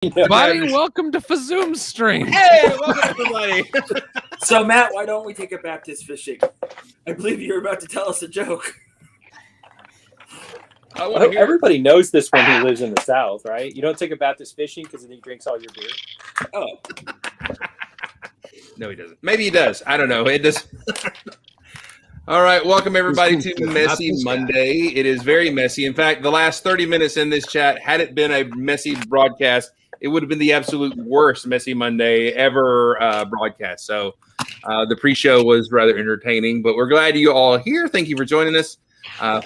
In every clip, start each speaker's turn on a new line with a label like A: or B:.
A: Buddy, welcome to Fazoom Stream.
B: Hey, welcome everybody.
C: So, Matt, why don't we take it Baptist fishing? I believe you were about to tell us a joke.
D: Everybody knows this when he lives in the South, right? You don't take a Baptist fishing because then he drinks all your beer.
C: Oh.
B: No, he doesn't. Maybe he does. I don't know. It does. All right. Welcome, everybody, to Messy Monday. It is very messy. In fact, the last 30 minutes in this chat, had it been a messy broadcast, it would have been the absolute worst Messy Monday ever broadcast. So the pre-show was rather entertaining, but we're glad you all are here. Thank you for joining us.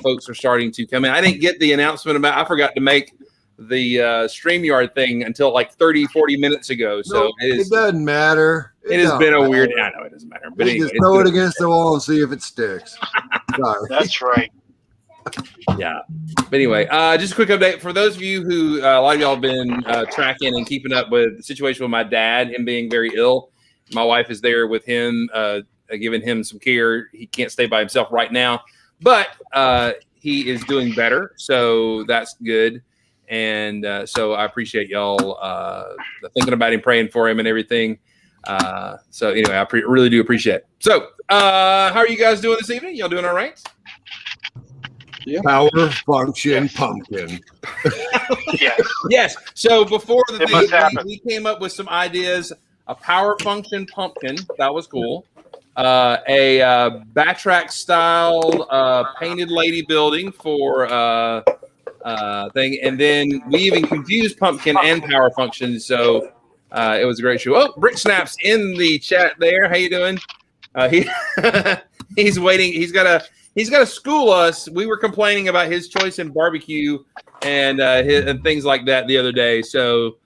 B: Folks are starting to come in. I didn't get the announcement about, I forgot to make the StreamYard thing until like 30, 40 minutes ago. So
E: it doesn't matter.
B: It has been a weird, I know it doesn't matter. But anyway,
E: just throw it against the wall and see if it sticks. Sorry.
F: That's right.
B: Yeah. But anyway, just a quick update for those of you who a lot of y'all have been tracking and keeping up with the situation with my dad, him being very ill. My wife is there with him, giving him some care. He can't stay by himself right now, but he is doing better. So that's good. And so I appreciate y'all thinking about him, praying for him and everything. So anyway, I really do appreciate it. So how are you guys doing this evening? Y'all doing all right?
E: Yeah. Power function pumpkin.
B: Yes. So before the thing, we came up with some ideas. A power function pumpkin. That was cool. A backtrack style painted lady building for thing. And then we even confused pumpkin and power function. So it was a great show. Oh, Brick Snaps in the chat there. How you doing? He's waiting. He's got to school us. We were complaining about his choice in barbecue and things like that the other day. So,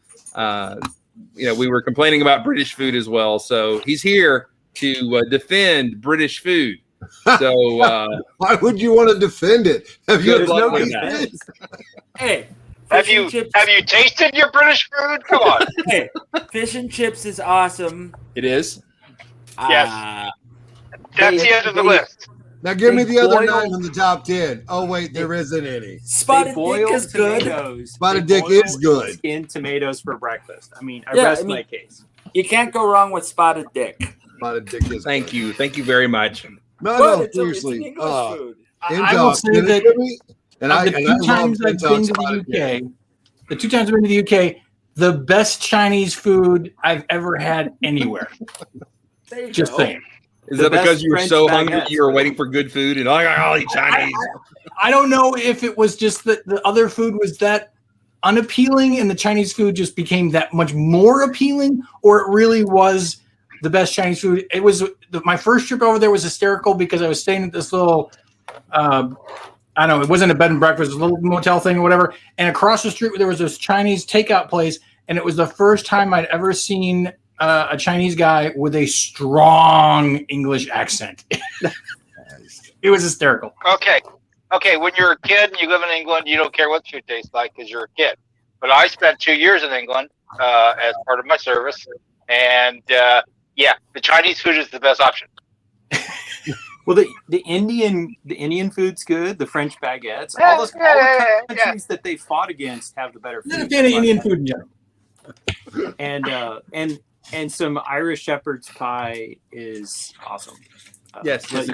B: we were complaining about British food as well. So he's here to defend British food. So
E: why would you want to defend it?
C: Hey,
F: have you tasted your British food? Come on.
C: Hey, fish and chips is awesome.
B: It is.
F: Yes. That's the end of the list.
E: Now give me the other 9 in the top 10. Oh wait, there isn't any.
C: Spotted dick is good.
E: Spotted dick is good.
D: Skinned tomatoes for breakfast. I mean, rest my case.
C: You can't go wrong with spotted dick.
E: Spotted dick is
B: Thank you very much.
E: No, seriously.
G: I will say that the 2 times I've been to the UK, the best Chinese food I've ever had anywhere. Just saying.
B: Is that because you were so hungry you were waiting for good food and I'll eat Chinese?
G: I don't know if it was just that the other food was that unappealing and the Chinese food just became that much more appealing, or it really was the best Chinese food. It was my first trip over there was hysterical because I was staying at this little, I don't know, it wasn't a bed and breakfast, it was a little motel thing or whatever. And across the street there was this Chinese takeout place, and it was the first time I'd ever seen a Chinese guy with a strong English accent. It was hysterical.
F: Okay. When you're a kid and you live in England, you don't care what food tastes like because you're a kid. But I spent 2 years in England as part of my service, and the Chinese food is the best option.
D: Well, the Indian food's good. The French baguettes, all the countries that they fought against have the better food.
G: I'm not a fan of Indian food in general.
D: And some Irish shepherd's pie is awesome.
B: Yes,
D: but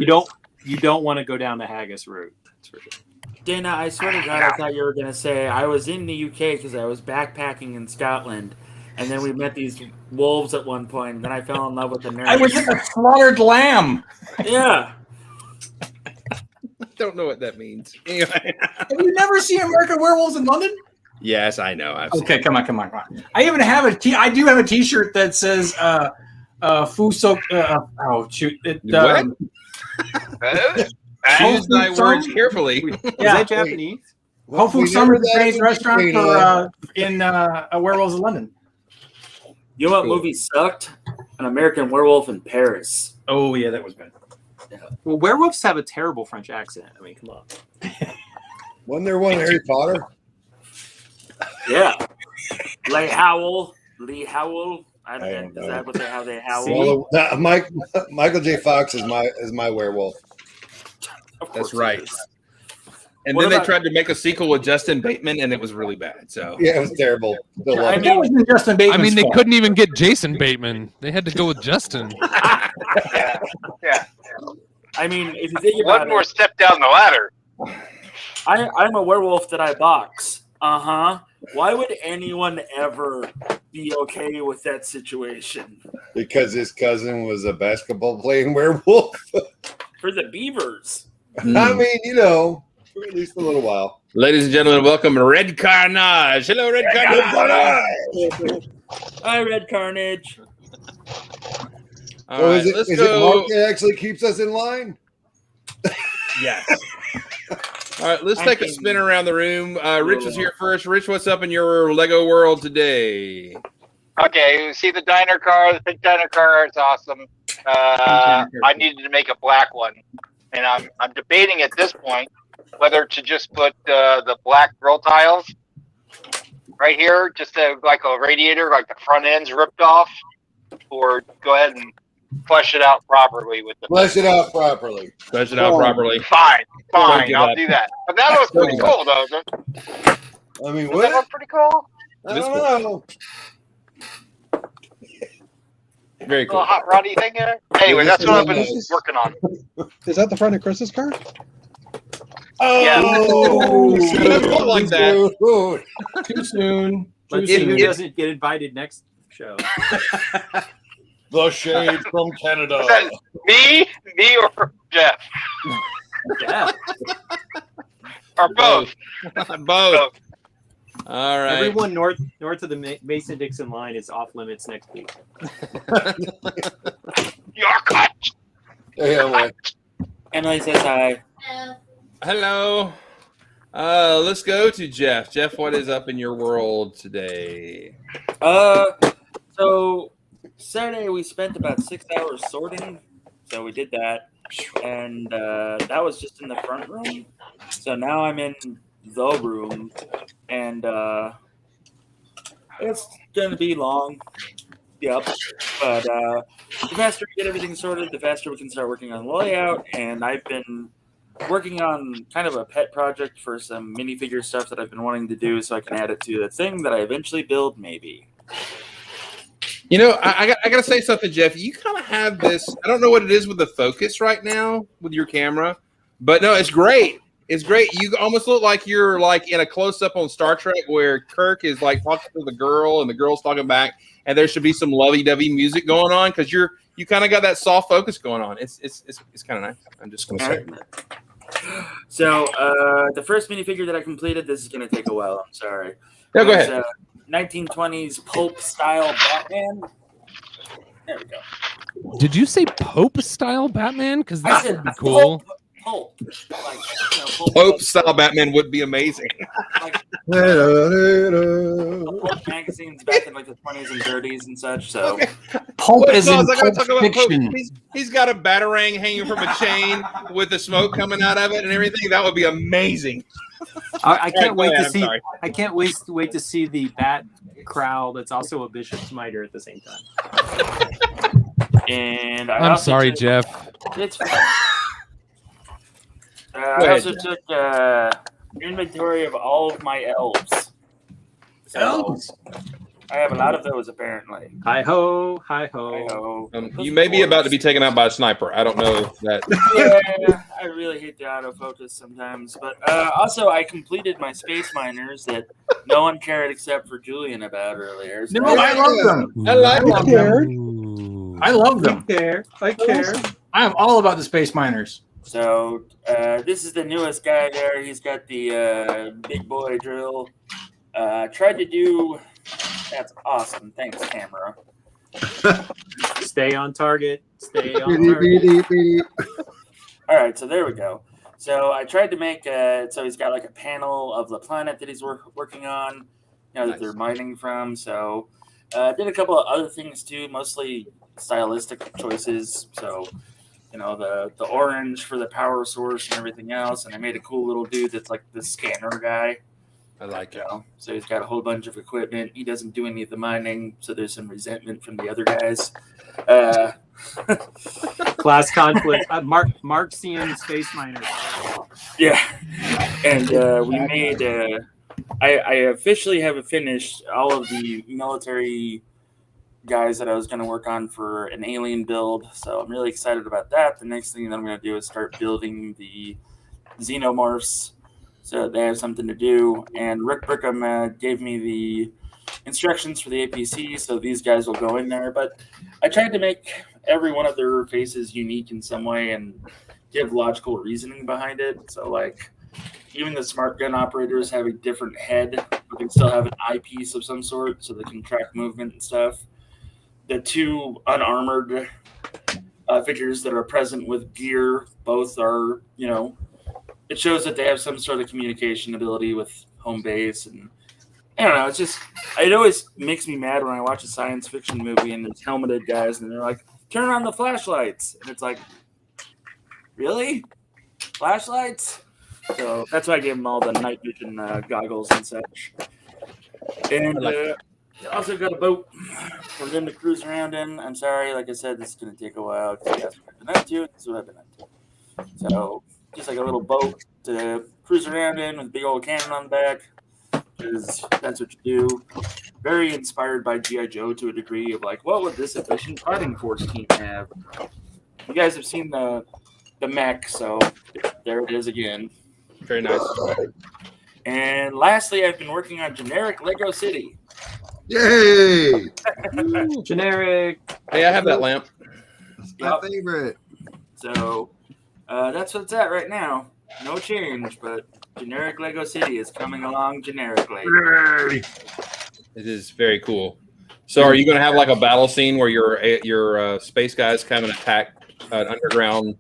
D: you don't want to go down the haggis route. That's for sure.
C: Dana, I swear to God, I thought you were going to say I was in the UK because I was backpacking in Scotland, and then we met these wolves at one point, and then I fell in love with the nurse.
G: I was like a slaughtered lamb.
C: Yeah.
B: I don't know what that means. Anyway.
G: Have you never seen American Werewolves in London?
B: Yes, I know.
G: Okay, come on. I even have I do have a T-shirt that says "Fu Sok." Oh shoot!
B: What? Choose thy words carefully.
D: Is that Japanese?
G: Hopefully, Summer is a Chinese restaurant in Werewolves in London.
C: You know what movie sucked? An American Werewolf in Paris.
G: Oh yeah, that was bad.
D: Yeah. Well, werewolves have a terrible French accent. I mean, come on.
E: Wasn't there one Harry Potter?
C: Yeah. Lee Howell. I don't know. Is that what how they howl?
E: Well, Michael J. Fox is my werewolf.
B: That's right. And
C: What
B: then they
C: about-
B: tried to make a sequel with Justin Bateman, and it was really bad. So
E: Yeah, it was terrible. Still love
C: I
E: it.
G: That wasn't Justin
A: I
G: Bateman's
A: mean, they
G: fault.
A: couldn't even get Jason Bateman. They had to go with Justin.
F: Yeah. Yeah.
C: I mean, if you think
F: One
C: about
F: more
C: it,
F: step down the ladder.
C: I'm a werewolf that I box. Why would anyone ever be okay with that situation?
E: Because his cousin was a basketball playing werewolf.
C: For the Beavers.
E: I mean, you know, for at least a little while.
B: ladies and gentlemen, welcome Red Carnage. Hello, Red Carnage.
C: Hi, Red Carnage.
B: All
E: So
B: right,
E: is it,
B: let's
E: is it
B: go.
E: Mark that actually keeps us in line?
B: Yes. All right, let's take a spin around the room. Rich is here first. Rich, what's up in your Lego world today?
F: Okay, you see the diner car, the pink diner car. It's awesome. I needed to make a black one, and I'm debating at this point whether to just put the black grill tiles right here, just like a radiator, like the front end's ripped off, or go ahead and flesh it out properly with the.
E: Flesh it out properly.
B: Flesh it out properly.
F: Fine,
B: Don't give
F: I'll
B: up.
F: do that. But that was pretty
B: Don't give
F: cool, though.
E: I mean,
F: Was that
E: what?
F: one pretty cool?
E: I don't know.
B: Very
F: Little
B: cool.
F: hot roddy thing there. Anyway, that's what I've been working on.
H: Is that the front of Chris's car?
F: Yeah.
E: Oh,
B: Something like that.
E: dude.
G: Too soon.
D: Let's
G: Too
D: see who
G: soon.
D: doesn't get invited next show.
E: The shade from Canada.
F: Was that me or Jeff?
D: Yeah.
F: Or both?
B: Both. All right.
D: Everyone north of the Mason-Dixon line is off limits next week.
F: You're cut.
E: Yeah, well,
C: Emily says hi.
B: Hello. Let's go to Jeff. Jeff, what is up in your world today?
C: So Saturday we spent about 6 hours sorting, so we did that, and that was just in the front room. So now I'm in the room, and it's gonna be long. Yep, but the faster we get everything sorted, the faster we can start working on the layout. And I've been working on kind of a pet project for some minifigure stuff that I've been wanting to do, so I can add it to the thing that I eventually build, maybe.
B: You know, I got to say something, Jeff. You kind of have this. I don't know what it is with the focus right now with your camera, but no, it's great. It's great. You almost look like you're like in a close up on Star Trek where Kirk is like talking to the girl and the girl's talking back, and there should be some lovey-dovey music going on because you kind of got that soft focus going on. It's kind of nice. I'm just gonna say.
C: So the first minifigure that I completed, this is going to take a while. I'm sorry.
B: Yeah, go
C: It was,
B: ahead.
C: 1920s pulp style Batman. There we go.
A: Did you say Pope style Batman? Because
C: I
A: that
C: said
A: would be cool.
C: Pulp. Like, you know,
B: Pope style Batman would be amazing.
C: like
E: hello.
C: pulp magazines back in like the 20s and 30s and such. So
B: Okay.
G: Pulp
B: Wait,
G: is in
B: Sauce, I gotta
G: Pulp
B: talk about Pope.
G: Fiction.
B: He's got a batarang hanging from a chain with the smoke coming out of it and everything. That would be amazing.
D: I can't
B: Go
D: wait
B: ahead,
D: to
B: I'm
D: see.
B: sorry.
D: I can't wait to see the Bat Crow that's also a Bishop Smiter at the same time.
C: and I
A: I'm
C: also
A: sorry,
C: took-
A: Jeff.
C: It's fine. I
B: ahead,
C: also took inventory of all of my elves. So
G: Elves?
C: I have a lot of those apparently.
D: Hi ho, hi ho.
C: I-ho.
B: You may be about to be taken out by a sniper. I don't know if that.
C: Yeah, I really hate the autofocus sometimes. But also, I completed my space miners that no one cared except for Julian about earlier. So
G: No, I love them.
B: I like
G: I love them.
A: Ooh.
G: I love
D: I
G: them.
D: care. I care.
G: I am all about the space miners.
C: So this is the newest guy there. He's got the big boy drill. Tried to do. That's awesome. Thanks, camera.
D: Stay on target. Stay on target.
C: All right, so there we go. So I tried to make. So he's got like a panel of the planet that he's working on. You know that they're mining from. So did a couple of other things too, mostly stylistic choices. So. You know, the orange for the power source and everything else. And I made a cool little dude that's like the scanner guy.
B: I like
C: You
B: it.
C: know, so he's got a whole bunch of equipment. He doesn't do any of the mining, so there's some resentment from the other guys.
D: Class conflict. Marxian space miners.
C: Yeah, and we made. I officially have finished all of the military guys that I was going to work on for an alien build, so I'm really excited about that. The next thing that I'm going to do is start building the xenomorphs, so they have something to do. And Rick Brickham gave me the instructions for the APC, so these guys will go in there. But I tried to make every one of their faces unique in some way and give logical reasoning behind it. So, like, even the smart gun operators have a different head, but can still have an eyepiece of some sort, so they can track movement and stuff. The two unarmored figures that are present with gear, both are, it shows that they have some sort of communication ability with home base. And I don't know, it always makes me mad when I watch a science fiction movie and there's helmeted guys and they're like, turn on the flashlights. And it's like, really? Flashlights? So that's why I gave them all the night vision goggles and such. And also got a boat for them to cruise around in. I'm sorry, like I said, this is going to take a while because you guys have been up to. This is what I've been up to. So just like a little boat to cruise around in with a big old cannon on the back, because that's what you do. Very inspired by G.I. Joe to a degree of like, what would this efficient fighting force team have? You guys have seen the mech, so there it is again.
B: Very nice.
C: And lastly, I've been working on generic Lego City.
E: Yay!
D: Generic.
B: Hey, I have that lamp.
E: That's my favorite.
C: So that's what it's at right now. No change, but generic Lego City is coming along generically.
B: It is very cool. So, are you going to have like a battle scene where your space guys come and attack an underground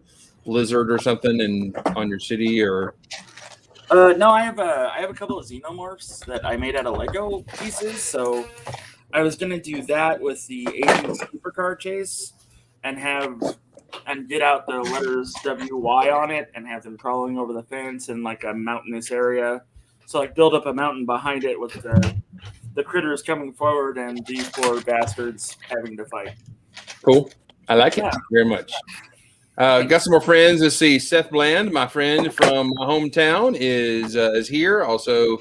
B: lizard or something and on your city, or?
C: No, I have a couple of xenomorphs that I made out of Lego pieces. So I was gonna do that with the Asian supercar chase and get out the letters WY on it and have them crawling over the fence in like a mountainous area. So like build up a mountain behind it with the critters coming forward and these poor bastards having to fight.
B: Cool. I like it very much. Got some more friends. Let's see. Seth Bland, my friend from my hometown, is here. Also,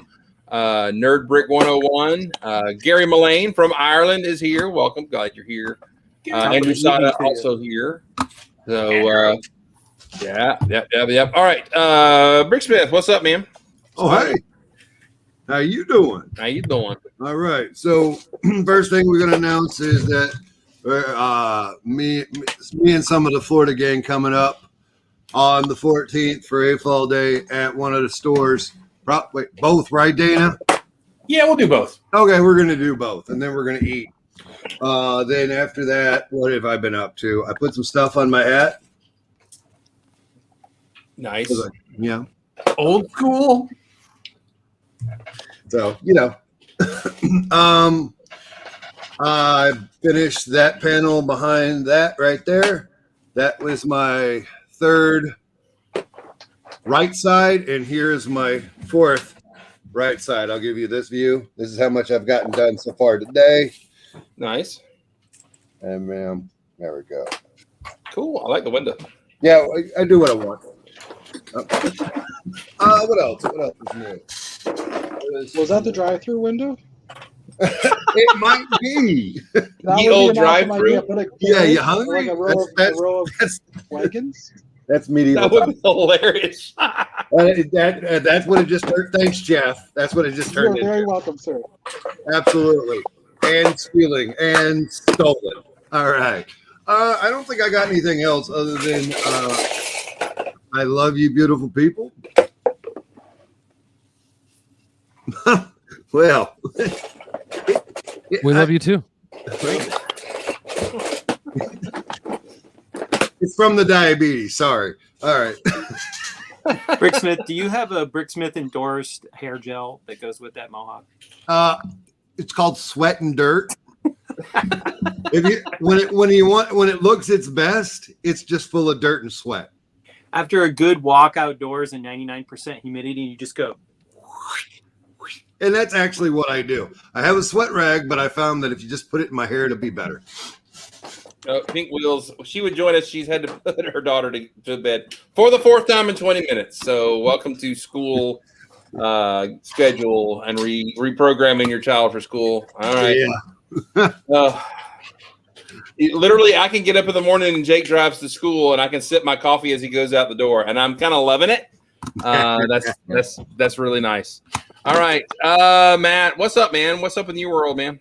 B: Nerd Brick 101. Gary Mullane from Ireland is here. Welcome. Glad you're here. Andrew Sada also here. So, yeah. All right. Brick Smith, what's up, man?
E: Oh, hey. How you doing?
B: How you doing?
E: All right. So, first thing we're going to announce is that me and some of the Florida gang coming up on the 14th for AFL Day at one of the stores. Wait, both, right, Dana?
G: Yeah, we'll do both.
E: Okay, we're going to do both, and then we're going to eat. Then after that, what have I been up to? I put some stuff on my hat.
B: Nice.
E: Yeah.
G: Old school.
E: So, I finished that panel behind that right there. That was my third right side, and here's my fourth right side. I'll give you this view. This is how much I've gotten done so far today.
B: Nice.
E: And there we go.
B: Cool. I like the window.
E: Yeah, I do what I want. What else? What else is new?
H: Was that the drive-through window?
E: It might be.
H: That
B: The
H: would
B: old
H: be an awesome
B: drive-through?
H: idea. Put a
E: Yeah, you
H: like
E: hungry?
H: a row of
E: That's
H: wagons.
E: that's medieval.
B: That would be hilarious.
E: That's what it just turned. Thanks, Jeff. That's what it just
H: You're
E: turned
H: very
E: into.
H: welcome, sir.
E: Absolutely. And stealing and stolen. All right. I don't think I got anything else other than I love you, beautiful people. Well,
A: We love you too.
E: It's from the diabetes. Sorry. All right.
D: Bricksmith, do you have a Bricksmith endorsed hair gel that goes with that mohawk?
E: It's called Sweat and Dirt. When it looks its best, it's just full of dirt and sweat.
D: After a good walk outdoors and 99% humidity, you just go.
E: And that's actually what I do. I have a sweat rag, but I found that if you just put it in my hair, it'll be better.
B: Pink Wheels. She would join us. She's had to put her daughter to bed for the 4th time in 20 minutes. So welcome to school schedule and reprogramming your child for school. All right.
E: Yeah.
B: Literally, I can get up in the morning and Jake drives to school, and I can sip my coffee as he goes out the door, and I'm kind of loving it. That's really nice. All right, Matt, what's up, man? What's up in your world, man?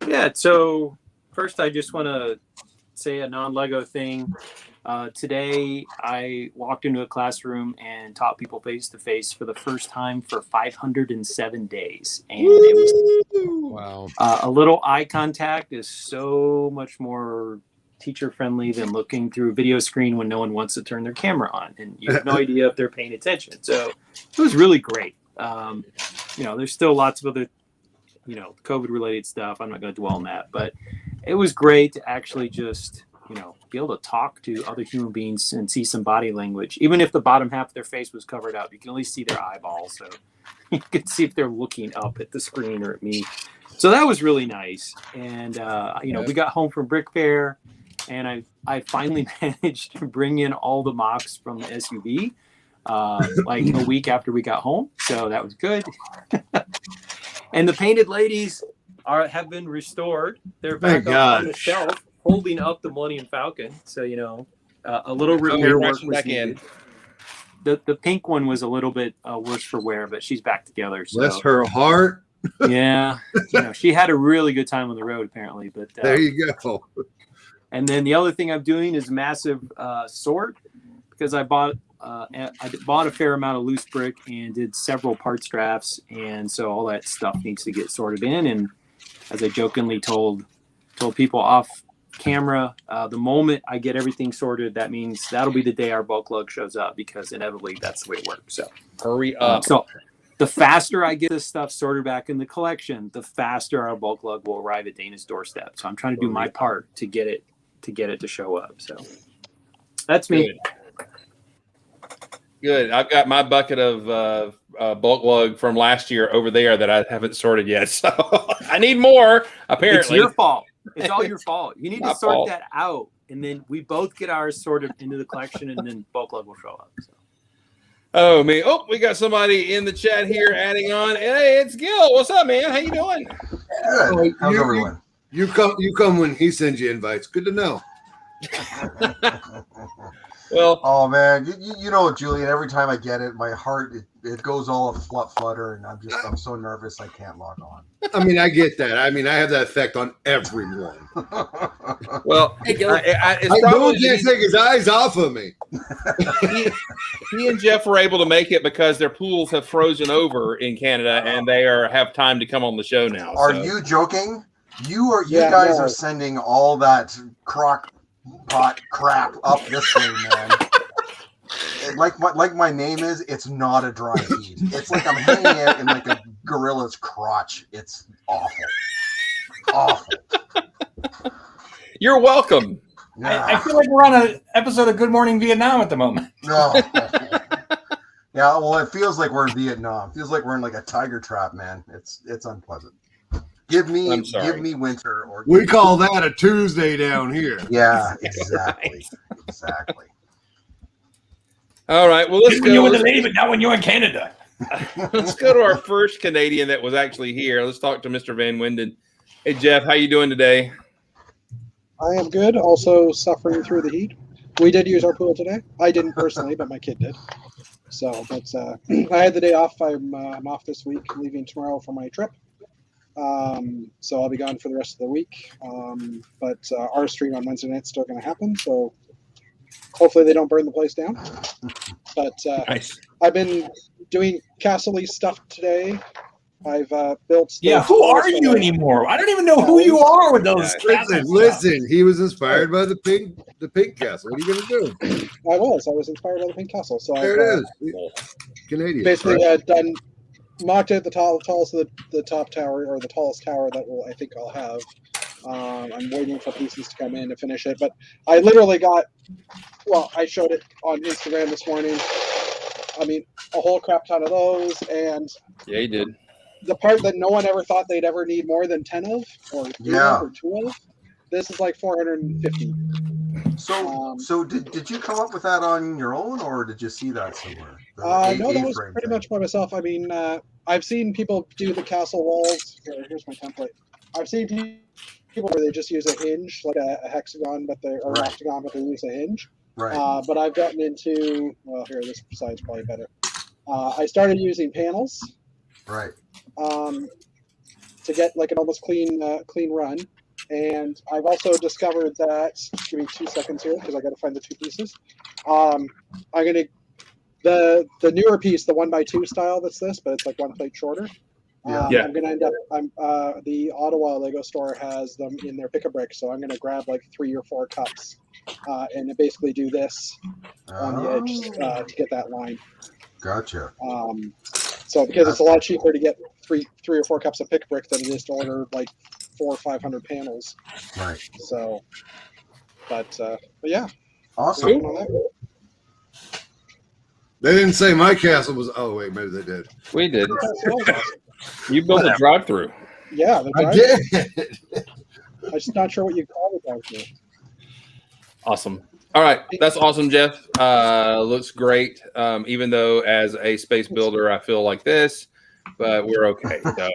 D: Yeah. So first, I just want to say a non-Lego thing. Today, I walked into a classroom and taught people face-to-face for the first time for 507 days. And it was
A: Wow.
D: a little eye contact is so much more teacher-friendly than looking through a video screen when no one wants to turn their camera on. And you have no idea if they're paying attention. So it was really great. There's still lots of other, COVID-related stuff. I'm not going to dwell on that. But it was great to actually just be able to talk to other human beings and see some body language. Even if the bottom half of their face was covered up, you can at least see their eyeballs. So you can see if they're looking up at the screen or at me. So that was really nice. And, we got home from Brick Fair, and I finally managed to bring in all the mocks from the SUV like a week after we got home. So that was good. And the painted ladies have been restored. They're back up on the shelf, holding up the Millennium Falcon. So, a little repair work was
B: back
D: needed. The pink one was a little bit worse for wear, but she's back together. So.
E: Bless her heart.
D: Yeah. She had a really good time on the road, apparently. But
E: There you go.
D: And then the other thing I'm doing is massive sort, because I bought a fair amount of loose brick and did several parts drafts. And so all that stuff needs to get sorted in. And as I jokingly told people off camera, the moment I get everything sorted, that means that'll be the day our bulk lug shows up, because inevitably that's the way it works. So
B: Hurry up.
D: So the faster I get this stuff sorted back in the collection, the faster our bulk lug will arrive at Dana's doorstep. So I'm trying to do my part to get it to show up. So that's me.
B: Good. I've got my bucket of bulk lug from last year over there that I haven't sorted yet. So I need more, apparently.
D: It's your fault. It's all your fault. You need
B: My
D: to sort
B: fault.
D: that out, and then we both get ours sorted into the collection, and then bulk lug will show up. So.
B: Oh, me. Oh, we got somebody in the chat here adding on. Hey, it's Gil. What's up, man? How you doing?
I: Good. How's everyone?
E: You come when he sends you invites. Good to know.
B: Well,
I: oh man, you know, Julian. Every time I get it, my heart it goes all flutter, and I'm so nervous I can't log on.
E: I mean, I get that. I mean, I have that effect on everyone.
B: well,
E: I can't take his eyes off of me.
B: he and Jeff were able to make it because their pools have frozen over in Canada, and they have time to come on the show now.
I: Are you joking? You guys are sending all that crock pot crap up this way, man. Like my name is, it's not a dry heat. It's like I'm hanging out in like a gorilla's crotch. It's awful. Awful.
B: You're welcome.
G: I feel like we're on an episode of Good Morning Vietnam at the moment.
I: No. Yeah, well, it feels like we're in Vietnam. It feels like we're in like a tiger trap, man. It's unpleasant. Give me winter. Or
E: we call that a Tuesday down here.
I: Yeah, exactly. Exactly.
B: All right. Well, let's
G: when
B: go.
G: you're with the lady, but not when you're in Canada.
B: Let's go to our first Canadian that was actually here. Let's talk to Mr. Van Winden. Hey, Jeff, how you doing today?
H: I am good. Also suffering through the heat. We did use our pool today. I didn't personally, but my kid did. So that's I had the day off. I'm off this week, leaving tomorrow for my trip. So I'll be gone for the rest of the week. But our stream on Wednesday night's still going to happen. So hopefully they don't burn the place down. But
B: Nice.
H: I've been doing Castle stuff today. I've built.
G: Yeah, who are you anymore? I don't even know who you are with those.
E: Listen. He was inspired by the pink castle. What are you gonna do?
H: I was inspired by the pink castle. So
E: There it is. Canadian.
H: Basically,
E: right?
H: done mocked out the tallest of the top tower, or the tallest tower that I think I'll have. I'm waiting for pieces to come in to finish it, but I literally got. Well, I showed it on Instagram this morning. I mean, a whole crap ton of those, and
B: Yeah, you did.
H: the part that no one ever thought they'd ever need more than 10 of, or 3 of, or 2 of, This is like 450.
I: So did you come up with that on your own, or did you see that somewhere?
H: No, that was pretty much by myself. I mean, I've seen people do the castle walls. Here's my template. I've seen people where they just use a hinge, like a hexagon, or an octagon, but they use a hinge.
I: Right.
H: But I've gotten into, well, here, this side's probably better. I started using panels.
I: Right.
H: To get like an almost clean run. And I've also discovered that, give me 2 seconds here because I got to find the two pieces. I'm going to, the newer piece, the 1x2 style that's this, but it's like one plate shorter.
I: Yeah.
H: I'm going to end up, the Ottawa Lego store has them in their pick-a-brick. So I'm going to grab like 3 or 4 cups and basically do this on the edge to get that line.
I: Gotcha.
H: So because it's a lot cheaper to get three or 4 cups of pick-a-brick than it is to order like 400 or 500 panels.
I: Right.
H: So, but yeah.
I: Awesome.
E: They didn't say my castle was. Oh wait, maybe they did.
B: We did. You built a drive-through.
H: Yeah,
E: I did.
H: I'm just not sure what you call it down here.
B: Awesome. All right, that's awesome, Jeff. Looks great. Even though as a space builder, I feel like this, but we're okay. So,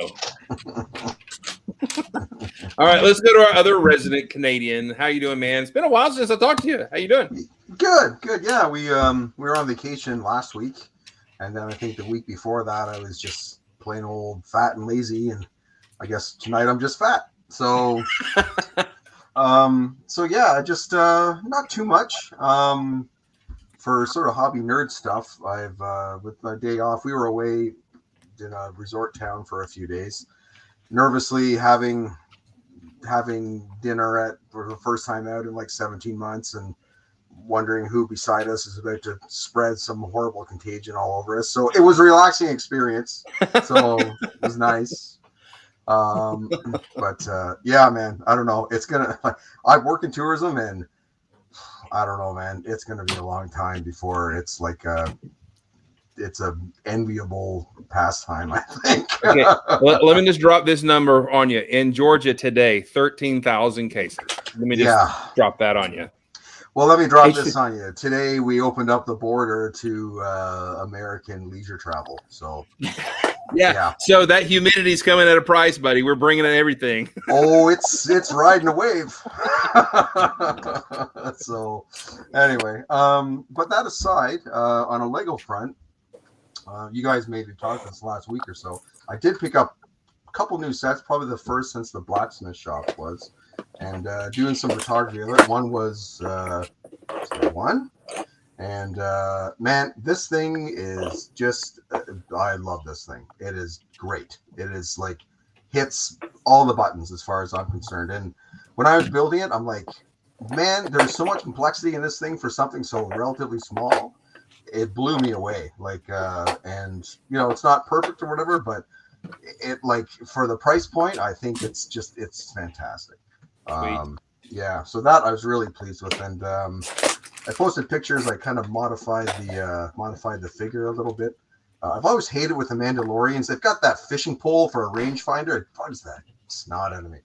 B: all right, let's go to our other resident Canadian. How you doing, man? It's been a while since I talked to you. How you doing?
I: Good. Yeah, we were on vacation last week, and then I think the week before that I was just plain old fat and lazy, and I guess tonight I'm just fat. So. So yeah, just not too much. For sort of hobby nerd stuff, I've with my day off, we were away in a resort town for a few days. Nervously having dinner for the first time out in like 17 months, and wondering who beside us is about to spread some horrible contagion all over us. So it was a relaxing experience. So it was nice. But yeah, man, I don't know. It's gonna. I work in tourism, and I don't know, man. It's gonna be a long time before it's like it's a enviable pastime, I think.
B: Okay, let me just drop this number on you. In Georgia today, 13,000 cases. Let me just drop that on you.
I: Well, let me drop this on you. Today we opened up the border to American leisure travel. So.
B: Yeah. So that humidity's coming at a price, buddy. We're bringing in everything.
I: Oh, it's riding a wave. So anyway, but that aside, on a Lego front, you guys maybe talked this last week or so. I did pick up a couple new sets, probably the first since the blacksmith shop was, and doing some photography of it. One was one. And man, this thing is just I love this thing. It is great. It is like hits all the buttons as far as I'm concerned. And when I was building it, I'm like, man, there's so much complexity in this thing for something so relatively small. It blew me away. Like and you know, it's not perfect or whatever, but it like for the price point, I think it's fantastic. Yeah, so that I was really pleased with. And I posted pictures. I kind of modified the figure a little bit. I've always hated with the Mandalorians. They've got that fishing pole for a rangefinder. It bugs that snot out of me.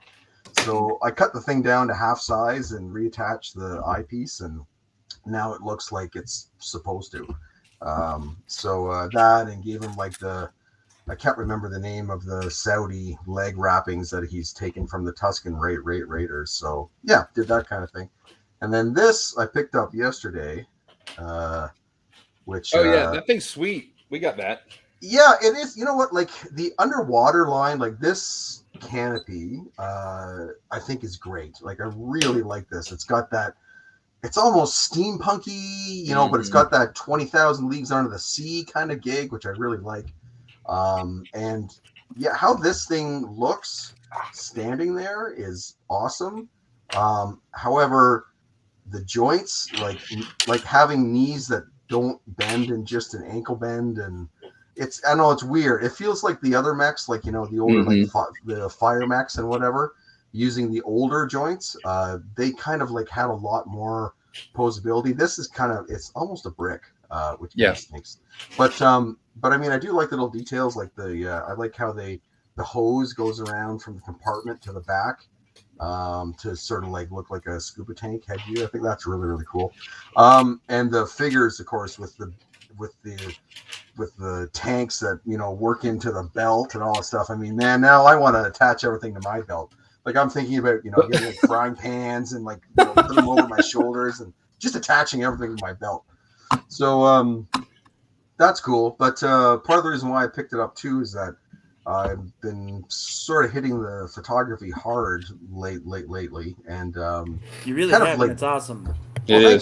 I: So I cut the thing down to half size and reattached the eyepiece, and now it looks like it's supposed to. So that, and gave him like I can't remember the name of the Saudi leg wrappings that he's taken from the Tusken Raiders. So yeah, did that kind of thing. And then this I picked up yesterday, which
B: yeah, that thing's sweet. We got that.
I: Yeah, it is. You know what? Like the underwater line, like this canopy, I think is great. Like I really like this. It's got that. It's almost steampunky, you know, but it's got that 20,000 Leagues Under the Sea kind of gig, which I really like. And yeah, how this thing looks standing there is awesome. However, the joints, like having knees that don't bend and just an ankle bend, and I know it's weird. It feels like the other mechs, like, you know, the older like the fire mechs and whatever, using the older joints. They kind of like had a lot more posability. This is it's almost a brick, which stinks. But I mean, I do like the little details, like I like how the hose goes around from the compartment to the back, to sort of like look like a scuba tank headgear. I think that's really, really cool. And the figures, of course, with the tanks that, you know, work into the belt and all that stuff. I mean, man, now I want to attach everything to my belt. Like I'm thinking about, you know, getting like frying pans and like, you know, putting them over my shoulders and just attaching everything to my belt. So that's cool. But part of the reason why I picked it up too is that I've been sort of hitting the photography hard lately, and
C: You really
I: kind of
C: have,
I: like-
C: and it's awesome.
I: well,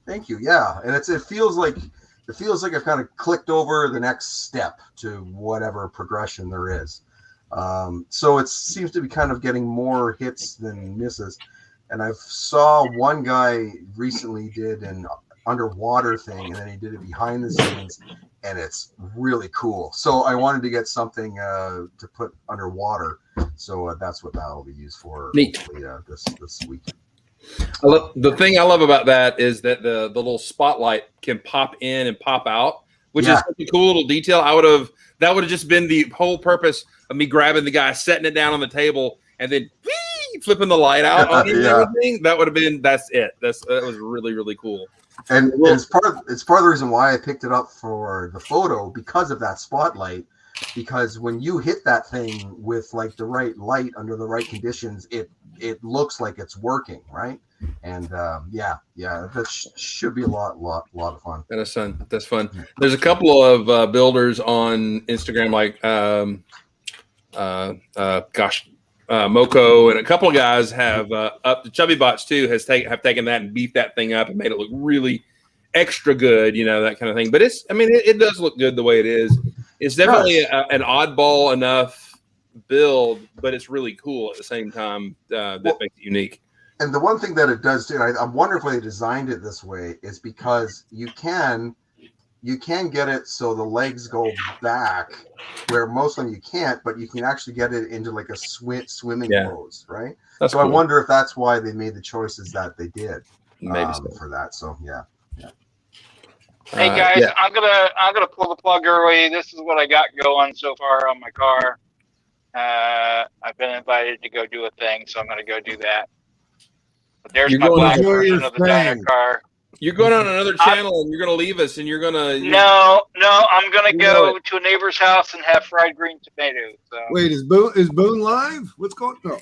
I: thank you. Yeah, and it feels like I've kind of clicked over the next step to whatever progression there is. So it seems to be kind of getting more hits than misses. And I saw one guy recently did an underwater thing, and then he did it behind the scenes, and it's really cool. So I wanted to get something to put underwater. So that's what that'll be used for.
B: Neat.
I: Hopefully, this week.
B: The thing I love about that is that the little spotlight can pop in and pop out, which is such a cool little detail. That would have just been the whole purpose of me grabbing the guy, setting it down on the table, and then flipping the light out on him and everything. That would have been that was really, really cool.
I: And it's part of the reason why I picked it up for the photo, because of that spotlight. Because when you hit that thing with like the right light under the right conditions, it looks like it's working, right? And that should be a lot of fun.
B: That's fun. There's a couple of builders on Instagram, like Moko, and a couple of guys have up the Chubby Bots too have taken that and beefed that thing up and made it look really extra good, you know, that kind of thing. But it does look good the way it is. It's definitely an oddball enough build, but it's really cool at the same time. That makes it unique.
I: And the one thing that it does too, I wonder if they designed it this way, is because you can get it so the legs go back, where most of them you can't, but you can actually get it into like a swimming pose, right?
B: That's
I: so
B: cool.
I: I wonder if that's why they made the choices that they did
B: Maybe so.
I: for that. So yeah.
F: Hey guys, I'm gonna pull the plug early. This is what I got going so far on my car. I've been invited to go do a thing, so I'm gonna go do that. But there's my black version of the Dyna car.
B: You're going on another channel and you're gonna leave us, and you're gonna
F: No, I'm gonna go to a neighbor's house and have fried green tomatoes. So.
E: Wait, is Boone live? What's going on?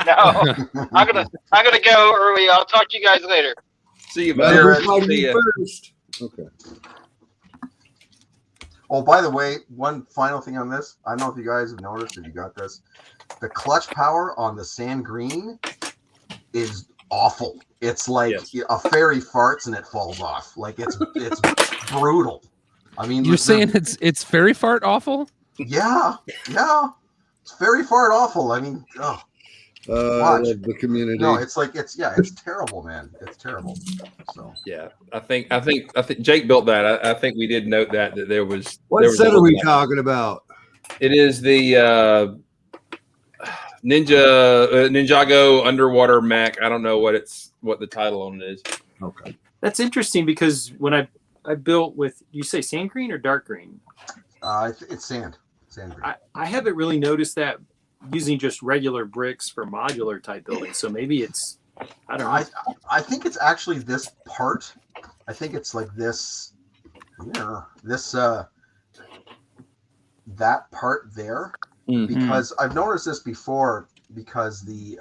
E: No, okay.
F: No, I'm gonna go early. I'll talk to you guys later.
B: See you, buddy. See ya.
E: First. Okay.
I: Oh, by the way, one final thing on this. I don't know if you guys have noticed, if you got this. The clutch power on the sand green is awful. It's like a fairy farts and it falls off. Like it's brutal. I mean,
A: you're saying it's fairy fart awful?
I: Yeah. It's fairy fart awful. I mean,
E: I love the community.
I: No, it's terrible, man. It's terrible. So
B: yeah, I think Jake built that. I think we did note that there was.
E: What set are we talking about?
B: It is the Ninjago underwater Mac. I don't know what the title on it is.
E: Okay,
D: that's interesting because when I built with, you say sand green or dark green?
I: It's sand green.
D: I haven't really noticed that using just regular bricks for modular type buildings. So maybe it's, I don't know.
I: I think it's actually this part. I think it's like this, that part there, because I've noticed this before, because these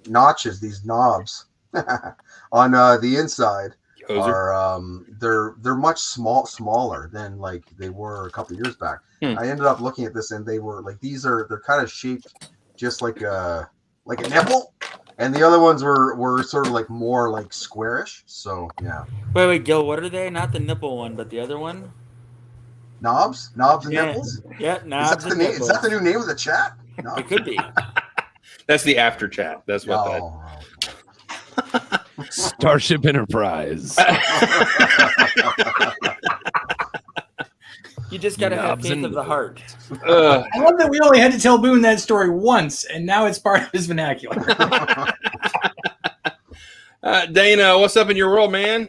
I: notches, these knobs on the inside are they're much smaller than like they were a couple of years back. I ended up looking at this and they were like, they're kind of shaped just like a nipple, and the other ones were sort of like more like squarish. So yeah.
C: Wait, Gil, what are they? Not the nipple one, but the other one?
I: Knobs and nipples.
C: Yeah, knobs.
I: Is that the new name of the chat? No.
C: It could be.
B: That's the after chat. That's what
I: that.
A: Starship Enterprise.
C: You just gotta have faith of the heart.
G: I love that we only had to tell Boone that story once, and now it's part of his vernacular.
B: Dana, what's up in your world, man?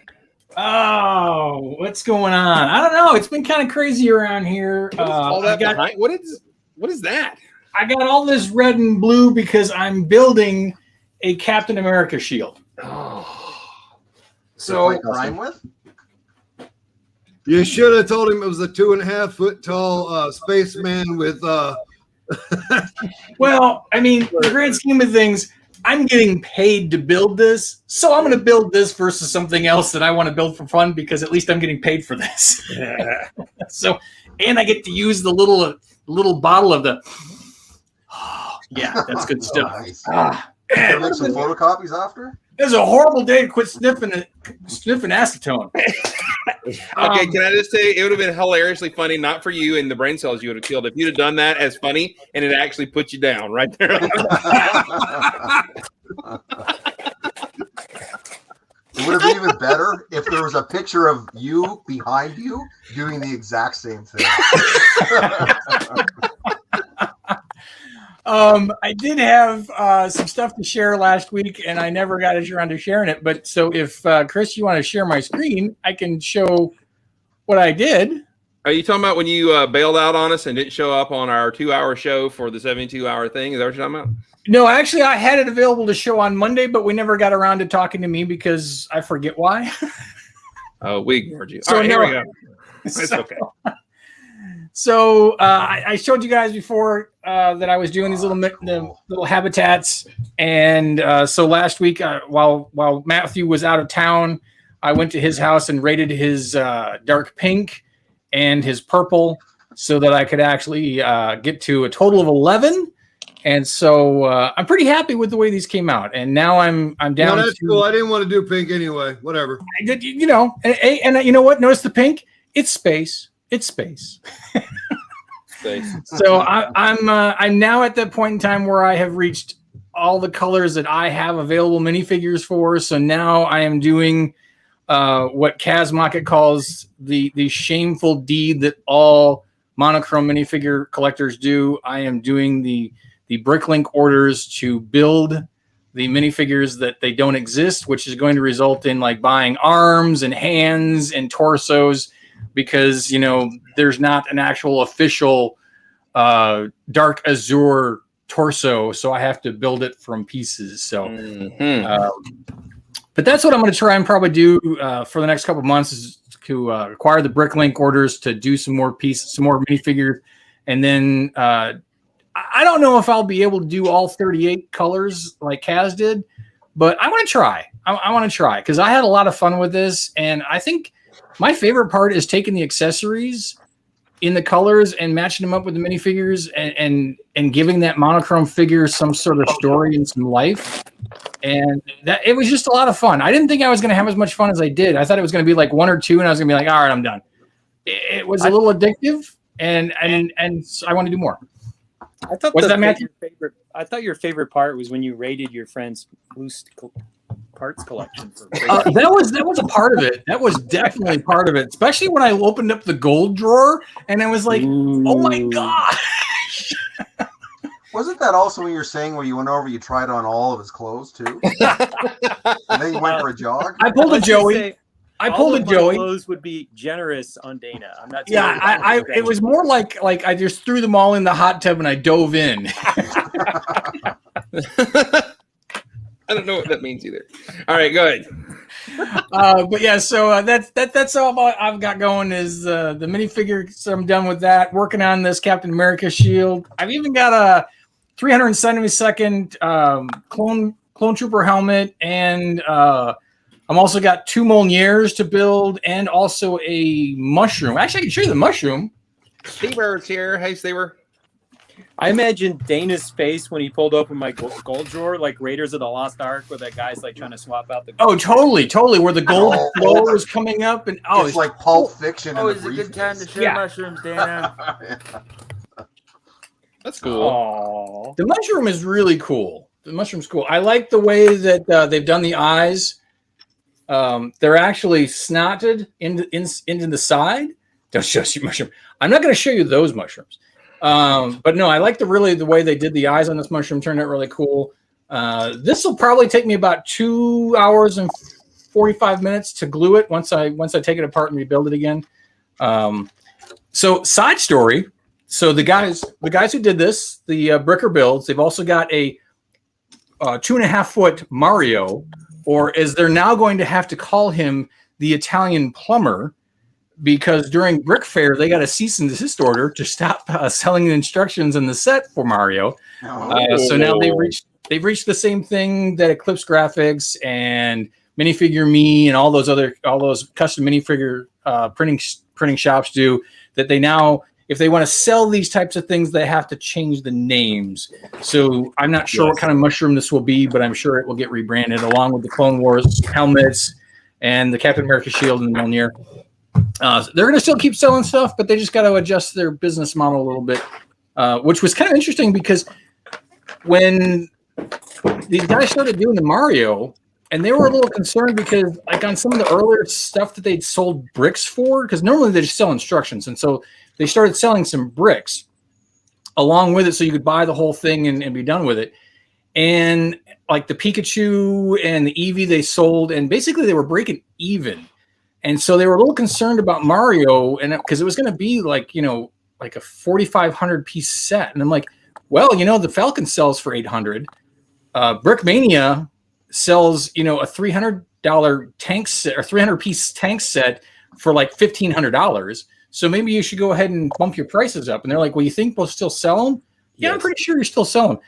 G: Oh, what's going on? I don't know. It's been kind of crazy around here.
B: What is all that behind? What is that?
G: I got all this red and blue because I'm building a Captain America shield.
I: So fight crime with?
E: You should have told him it was a 2.5 foot tall spaceman with.
G: Well, I mean, the grand scheme of things, I'm getting paid to build this, so I'm going to build this versus something else that I want to build for fun because at least I'm getting paid for this. So, and I get to use the little bottle of the. Yeah, that's good stuff.
I: Nice.
G: Ah,
I: Can make some photocopies after?
G: it was a horrible day to quit sniffing acetone.
B: Okay, can I just say it would have been hilariously funny, not for you and the brain cells you would have killed, if you'd have done that as funny and it actually put you down right there.
I: It would have been even better if there was a picture of you behind you doing the exact same thing.
G: I did have some stuff to share last week, and I never got around to sharing it. But so if Chris, you want to share my screen, I can show what I did.
B: Are you talking about when you bailed out on us and didn't show up on our 2-hour show for the 72-hour thing? Is that what you're talking about?
G: No, actually, I had it available to show on Monday, but we never got around to talking to me because I forget why.
B: Oh, we ignored you.
G: So
B: All right,
G: no-
B: here we go. It's okay.
G: So I showed you guys before that I was doing these little habitats, and so last week while Matthew was out of town, I went to his house and rated his dark pink and his purple so that I could actually get to a total of 11. And so I'm pretty happy with the way these came out. And now I'm down.
E: No, that's cool. I didn't want to do pink anyway. Whatever.
G: I did, you know, and you know what? Notice the pink. It's space. It's space. So I'm now at that point in time where I have reached all the colors that I have available minifigures for. So now I am doing what Kaz Mockett calls the shameful deed that all monochrome minifigure collectors do. I am doing the Bricklink orders to build the minifigures that they don't exist, which is going to result in like buying arms and hands and torsos, because you know there's not an actual official dark azure torso, so I have to build it from pieces. So but that's what I'm going to try and probably do for the next couple of months, is to acquire the Bricklink orders to do some more minifigures, and then I don't know if I'll be able to do all 38 colors like Kaz did, but I want to try. I want to try because I had a lot of fun with this, and I think my favorite part is taking the accessories in the colors and matching them up with the minifigures and giving that monochrome figure some sort of story and some life. And that it was just a lot of fun. I didn't think I was going to have as much fun as I did. I thought it was going to be like 1 or 2, and I was going to be like, all right, I'm done. It was a little addictive, and I want to do more.
D: I thought I thought your favorite part was when you rated your friend's loose parts collection.
G: That was a part of it. That was definitely part of it, especially when I opened up the gold drawer and I was like, oh my god.
I: Wasn't that also when you were saying where you went over, you tried on all of his clothes too? And then you went for a jog?
G: I pulled a Joey. I pulled a Joey.
D: Clothes would be generous on Dana. I'm not.
G: Yeah, it was more like I just threw them all in the hot tub and I dove in.
B: I don't know what that means either. All right, go ahead.
G: But yeah, so that's all I've got going is the minifigure. So I'm done with that. Working on this Captain America shield. I've even got a 372nd clone trooper helmet, and I'm also got 2 Mjolnirs to build, and also a mushroom. Actually, I can show you the mushroom.
B: Stever's here. Hey, Stever.
D: I imagine Dana's face when he pulled open my gold drawer, like Raiders of the Lost Ark, where that guy's like trying to swap out the.
G: Oh, totally. Where the gold flow was coming up, and
I: it's like Pulp Fiction.
C: Oh, it's a good time to share mushrooms, Dana.
B: That's cool.
D: Aww.
G: The mushroom is really cool. The mushroom's cool. I like the way that they've done the eyes. They're actually snotted into the side. Don't show you mushroom. I'm not going to show you those mushrooms. But no, I like the way they did the eyes on this mushroom. Turned out really cool. This will probably take me about 2 hours and 45 minutes to glue it once I take it apart and rebuild it again. So side story, So the guys who did this, the Bricker Builds, they've also got a 2.5-foot Mario, or as they're now going to have to call him, the Italian plumber, because during Brick Fair they got a cease and desist order to stop selling the instructions in the set for Mario. So now they've reached the same thing that Eclipse Graphics and Minifigure Me and all those custom minifigure printing shops do. That they now, if they want to sell these types of things, they have to change the names. So I'm not sure what kind of mushroom this will be, but I'm sure it will get rebranded along with the Clone Wars helmets and the Captain America shield and the Mjolnir. They're going to still keep selling stuff, but they just got to adjust their business model a little bit, which was kind of interesting because when these guys started doing the Mario, and they were a little concerned because, like, on some of the earlier stuff that they'd sold bricks for, because normally they just sell instructions, and so they started selling some bricks along with it, so you could buy the whole thing and be done with it. And like the Pikachu and the Eevee they sold, and basically they were breaking even. And so they were a little concerned about Mario, and because it was going to be like a 4,500 piece set. And I'm like, well, the Falcon sells for $800. Brickmania sells, a $300 tank set or 300 piece tank set for like $1,500. So maybe you should go ahead and bump your prices up. And they're like, well, you think we'll still sell them? Yeah, I'm pretty sure you're still selling.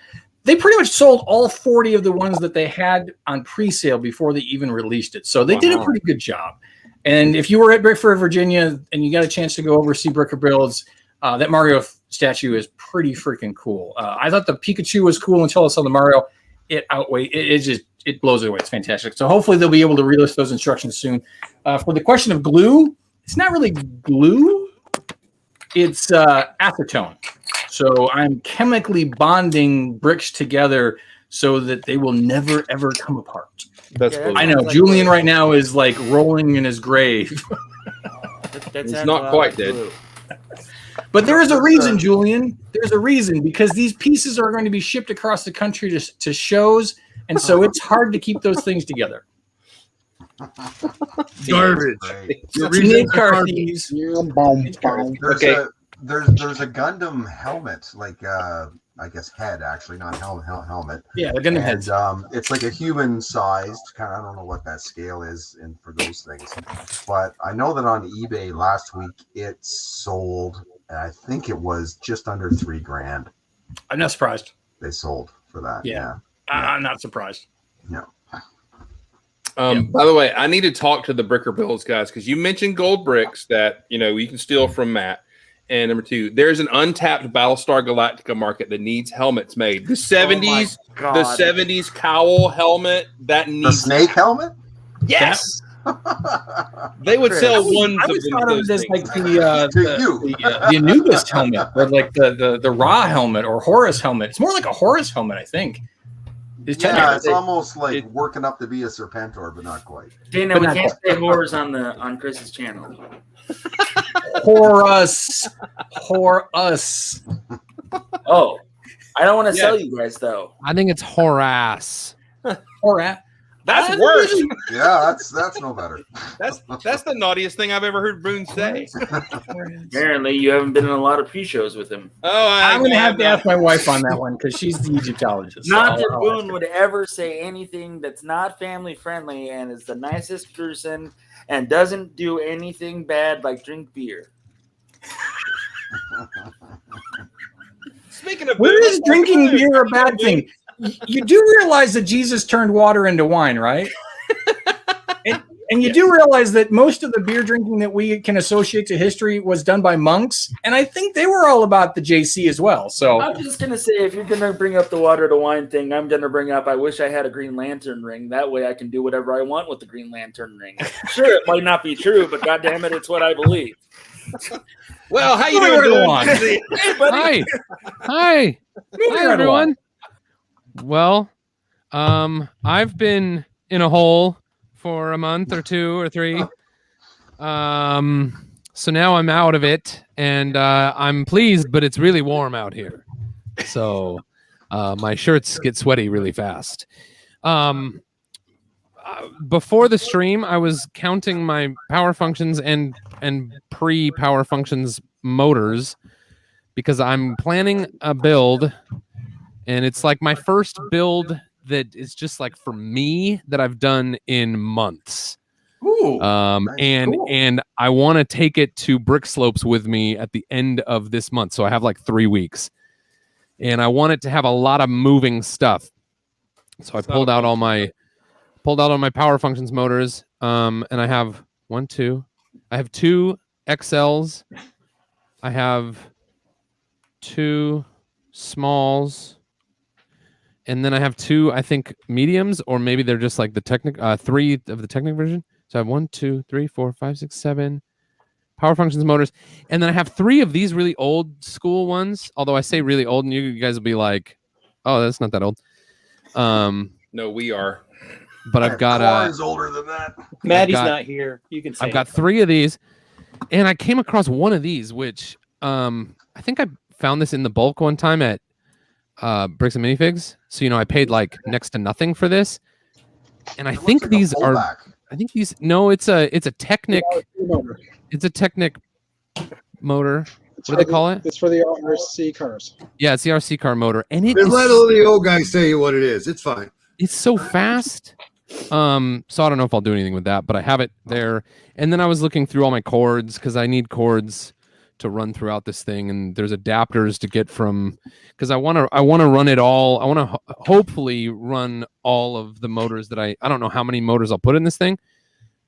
G: They pretty much sold all 40 of the ones that they had on pre-sale before they even released it. So they did a pretty good job. And if you were at Brick Fair, Virginia, and you got a chance to go over see Bricker Builds, that Mario statue is pretty freaking cool. I thought the Pikachu was cool until I saw the Mario. It blows it away. It's fantastic. So hopefully they'll be able to relist those instructions soon. For the question of glue, it's not really glue. It's acetone. So I'm chemically bonding bricks together so that they will never, ever come apart.
B: That's
C: Yeah,
G: I know.
C: like
G: Julian right now is like rolling in his grave.
C: That's
B: He's not quite dead.
G: But there is a reason, Julian. There's a reason, because these pieces are going to be shipped across the country to shows, and so it's hard to keep those things together.
E: Garbage.
G: Teenage car thieves.
B: Okay.
I: There's a Gundam helmet, like I guess head, actually, not helmet.
G: Yeah, the Gundam heads.
I: It's like a human-sized kind of. I don't know what that scale is, and for those things, but I know that on eBay last week it sold. I think it was just under $3,000.
G: I'm not surprised.
I: They sold for that.
G: Yeah. I'm not surprised.
I: No.
B: By the way, I need to talk to the Bricker Builds guys because you mentioned gold bricks that you can steal from Matt. And number two, there's an untapped Battlestar Galactica market that needs helmets made. The 70s, the 70s cowl helmet that needs
I: the snake helmet.
B: Yes, they would sell ones.
G: I
B: of
G: always thought of it as
B: things.
G: like the Anubis helmet, or like the Ra helmet or Horus helmet. It's more like a Horus helmet, I think.
I: It's almost like working up to be a Serpentor, but not quite.
C: Dana, we can't say horrors on Chris's channel.
G: Horus.
C: Oh, I don't want to sell you guys though.
A: I think it's Horace.
G: Horace.
B: That's worse.
I: Yeah, that's no better.
B: That's the naughtiest thing I've ever heard Boone say.
C: Apparently, you haven't been in a lot of pre-shows with him.
B: Oh,
G: I'm going to have to ask my wife on that one because she's the Egyptologist.
C: Not that Boone would ever say anything that's not family friendly and is the nicest person and doesn't do anything bad like drink beer.
B: Speaking of,
G: where is drinking beer a bad thing? You do realize that Jesus turned water into wine, right? And you do realize that most of the beer drinking that we can associate to history was done by monks, and I think they were all about the JC as well. So
C: I'm just gonna say, if you're gonna bring up the water to wine thing, I'm gonna bring up. I wish I had a Green Lantern ring. That way, I can do whatever I want with the Green Lantern ring. Sure, it might not be true, but goddamn it, it's what I believe.
B: Well, how you doing?
C: Hey, buddy.
A: Hi, everyone. Well, I've been in a hole for a month or 2 or 3. So now I'm out of it, and I'm pleased, but it's really warm out here. So my shirts get sweaty really fast. Before the stream, I was counting my power functions and pre-power functions motors because I'm planning a build, and it's like my first build that is just like for me that I've done in months.
G: Ooh,
A: and
G: cool.
A: and I want to take it to Brick Slopes with me at the end of this month. So I have like 3 weeks, and I want it to have a lot of moving stuff. So I pulled out all my power functions motors. And I have I have 2 XLs. I have 2 smalls. And then I have 2, I think, mediums, or maybe they're just like the Technic, 3 of the Technic version. So I have 1, 2, 3, 4, 5, 6, 7 power functions motors. And then I have 3 of these really old school ones. Although I say really old, and you guys will be like, oh, that's not that old.
B: No, we are.
A: But I've got
I: Corn's older than that.
D: Maddie's not here. You can say
A: I've got 3 of these, and I came across one of these, which I think I found this in the bulk one time at Bricks and Minifigs. So I paid like next to nothing for this, and I think
I: like
A: these
I: a
A: are.
I: pullback.
A: I think these. No, it's a Technic. It's a Technic motor. What do they call it?
H: It's for the RC cars.
A: Yeah, it's the RC car motor, and it
E: Then
A: is.
E: let all the old guys tell you what it is. It's fine.
A: It's so fast. So I don't know if I'll do anything with that, but I have it there. And then I was looking through all my cords because I need cords to run throughout this thing, and there's adapters to get from, because I want to run it all. I want to hopefully run all of the motors that I don't know how many motors I'll put in this thing,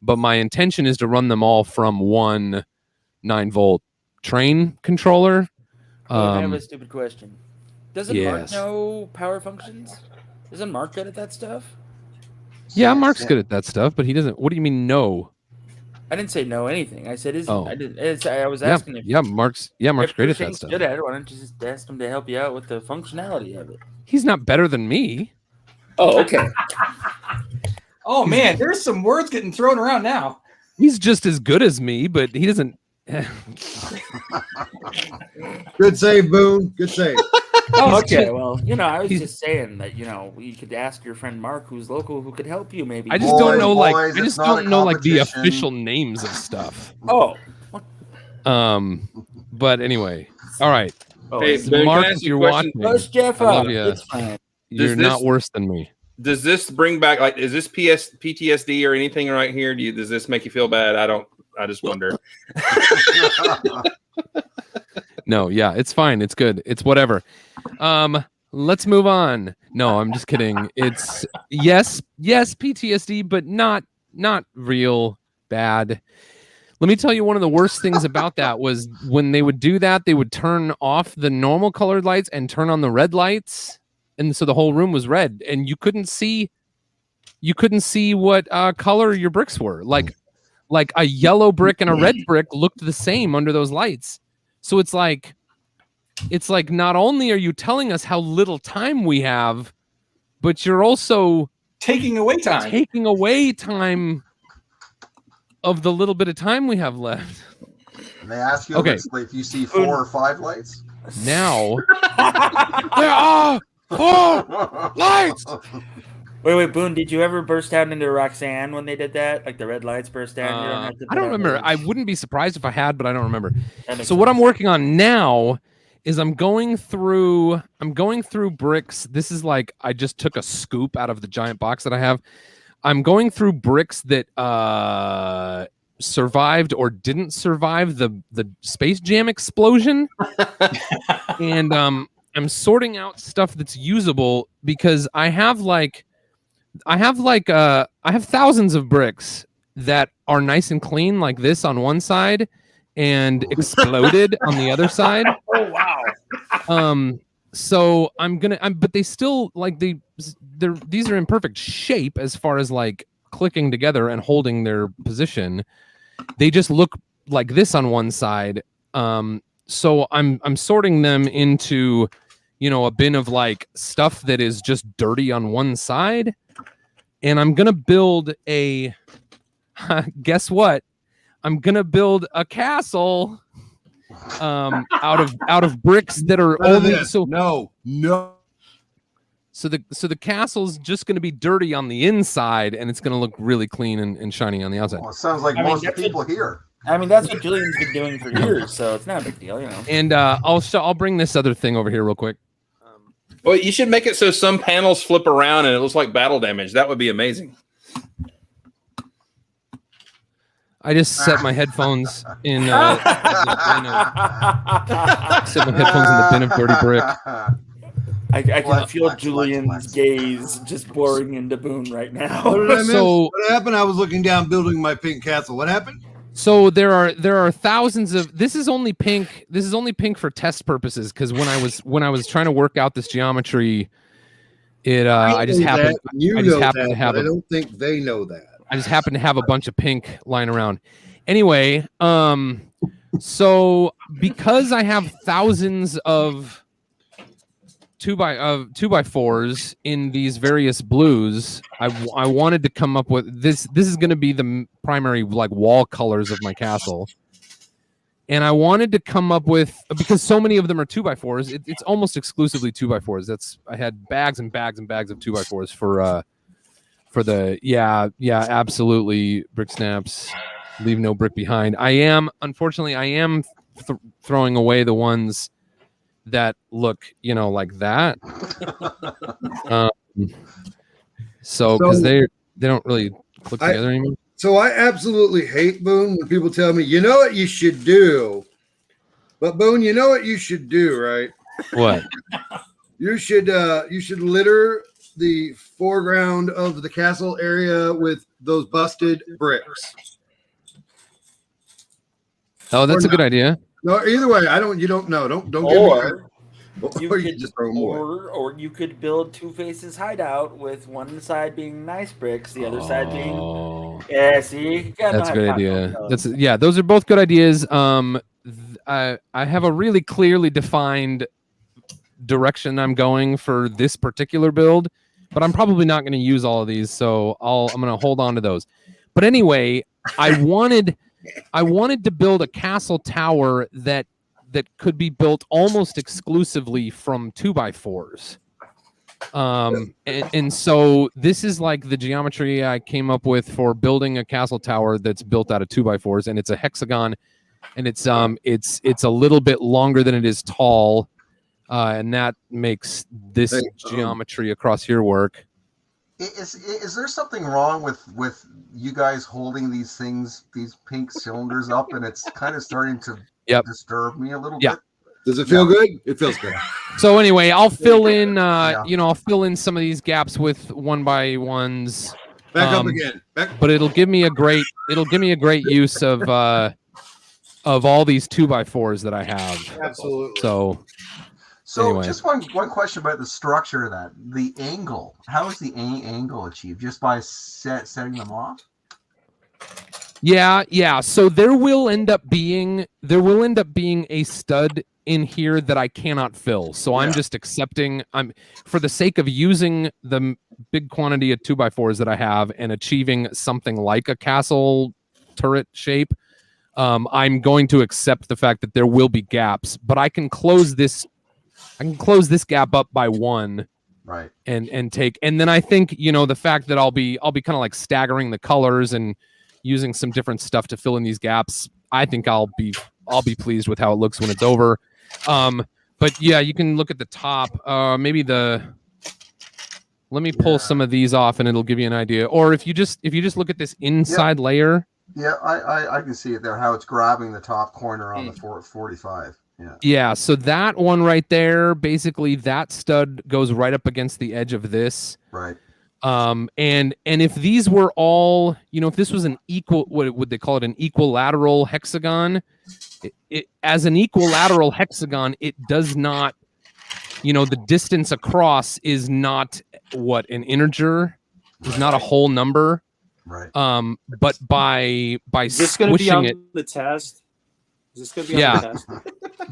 A: but my intention is to run them all from one 9-volt train controller.
J: I have a stupid question. Doesn't Mark
A: yes.
J: know power functions? Isn't Mark good at that stuff?
A: Yeah, Mark's good at that stuff, but he doesn't. What do you mean no?
J: I didn't say no anything. I said isn't.
A: Oh.
J: I was asking if
A: Mark's
J: if
A: great at that
J: Shane's
A: stuff.
J: good at it. Why don't you just ask him to help you out with the functionality of it?
A: He's not better than me.
J: Oh, okay.
G: Oh man, there's some words getting thrown around now.
A: He's just as good as me, but he doesn't.
E: Good save, Boone. Good save.
J: Oh, okay. Well, I was just saying that you could ask your friend Mark, who's local, who could help you. Maybe.
A: I just don't know
I: boys,
A: I
I: it's
A: just
I: not
A: don't
I: a
A: know like the
I: competition.
A: official names of stuff.
J: Oh.
A: But anyway, all right.
B: Hey,
A: So
B: Boone,
A: Mark,
B: can I ask
A: if
B: you a
A: you're
B: question?
A: watching,
J: Push Jeff
A: I love
J: up.
A: ya.
J: It's fine.
A: You're not worse than me.
B: Does this bring back is this PTSD or anything right here? Does this make you feel bad? I just wonder.
A: No, yeah, it's fine. It's good. It's whatever. Let's move on. No, I'm just kidding. It's yes, PTSD, but not real bad. Let me tell you, one of the worst things about that was when they would do that, they would turn off the normal colored lights and turn on the red lights. And so the whole room was red, and you couldn't see what color your bricks were. Like a yellow brick and a red brick looked the same under those lights. So it's like not only are you telling us how little time we have, but you're also
G: Taking away time
A: of the little bit of time we have left.
I: And they ask you if you see 4 or 5 lights.
A: Now there are 4 lights.
J: Wait, Boone, did you ever burst out into Roxanne when they did that? Like the red lights burst down? You don't have to
A: I don't
J: put on
A: remember.
J: those.
A: I wouldn't be surprised if I had, but I don't remember.
J: That makes
A: So what
J: sense.
A: I'm working on now is I'm going through bricks. This is like I just took a scoop out of the giant box that I have. I'm going through bricks that survived or didn't survive the Space Jam explosion. And I'm sorting out stuff that's usable because I have thousands of bricks that are nice and clean like this on one side and exploded on the other side.
G: Oh wow.
A: So but they still these are in perfect shape as far as like clicking together and holding their position. They just look like this on one side. So I'm sorting them into, a bin of like stuff that is just dirty on one side. And I'm going to build guess what? I'm going to build a castle out of bricks that are only so
E: no.
A: So the castle's just going to be dirty on the inside, and it's going to look really clean and shiny on the outside.
I: Well, it sounds like most people here.
J: I mean, that's what Julian's been doing for years, so it's not a big deal, you know.
A: And I'll bring this other thing over here real quick.
B: Well, you should make it so some panels flip around and it looks like battle damage. That would be amazing.
A: I just set my headphones in. Set my headphones in the bin of dirty brick.
J: I can feel Julian's gaze just boring into Boone right now.
E: What did I miss?
A: So-
E: What happened? I was looking down building my pink castle. What happened?
A: So there are thousands of. This is only pink. This is only pink for test purposes because when I was trying to work out this geometry, I just happened.
E: You
A: I just
E: know
A: happen
E: that,
A: to have
E: but I
A: a-
E: don't think they know that.
A: I just happen to have a bunch of pink lying around. Anyway, so because I have thousands of 2x4s in these various blues, I wanted to come up with this. This is going to be the primary like wall colors of my castle, and I wanted to come up with, because so many of them are 2x4s. It's almost exclusively 2x4s. I had bags and bags and bags of 2x4s for the absolutely brick snaps. Leave no brick behind. Unfortunately throwing away the ones that look, like that. So because they don't really click together anymore.
E: So I absolutely hate, Boone, when people tell me, you know what you should do. But Boone, you know what you should do, right?
A: What?
E: You should litter the foreground of the castle area with those busted bricks.
A: Oh, that's
E: Or
A: a good
E: not.
A: idea.
E: No, either way, you don't know. Don't give me.
J: You
E: Or
J: could
E: just throw them away.
J: or you could build Two Faces hideout with one side being nice bricks, the other side being see. You gotta
A: That's a
J: know
A: good
J: how to
A: idea.
J: talk.
A: Those are both good ideas. I have a really clearly defined direction I'm going for this particular build, but I'm probably not going to use all of these, so I'm going to hold on to those. But anyway, I wanted to build a castle tower that could be built almost exclusively from 2x4s. And so this is like the geometry I came up with for building a castle tower that's built out of 2x4s, and it's a hexagon, and it's a little bit longer than it is tall, and that makes this geometry across here work.
I: Is there something wrong with you guys holding these pink cylinders up, and it's kind of starting to disturb me a little bit?
E: Does it feel good? It feels good.
A: So anyway, I'll fill in I'll fill in some of these gaps with 1x1s.
E: Back up again.
A: But it'll give me a great use of all these 2x4s that I have.
E: Absolutely.
I: So
A: anyway.
I: just one question about the structure of that. The angle. How is the angle achieved? Just by setting them off?
A: Yeah. So there will end up being a stud in here that I cannot fill. So I'm just accepting. For the sake of using the big quantity of 2x4s that I have and achieving something like a castle turret shape. I'm going to accept the fact that there will be gaps, but I can close this gap up by one,
I: right?
A: And then I think the fact that I'll be kind of like staggering the colors and using some different stuff to fill in these gaps. I think I'll be pleased with how it looks when it's over. But yeah, you can look at the top. Let me pull some of these off, and it'll give you an idea. Or if you just look at this inside layer.
I: Yeah, I can see it there. How it's grabbing the top corner on the 45.
A: Yeah, so that one right there, basically that stud goes right up against the edge of this.
I: Right.
A: And if these were all, if this was an equal, what would they call it, an equilateral hexagon? As an equilateral hexagon, it does not, the distance across is not an integer, is not a whole number.
I: Right.
A: But by
D: Is this going to be
A: squishing
D: on
A: it,
D: the test? Is this going to be on the test?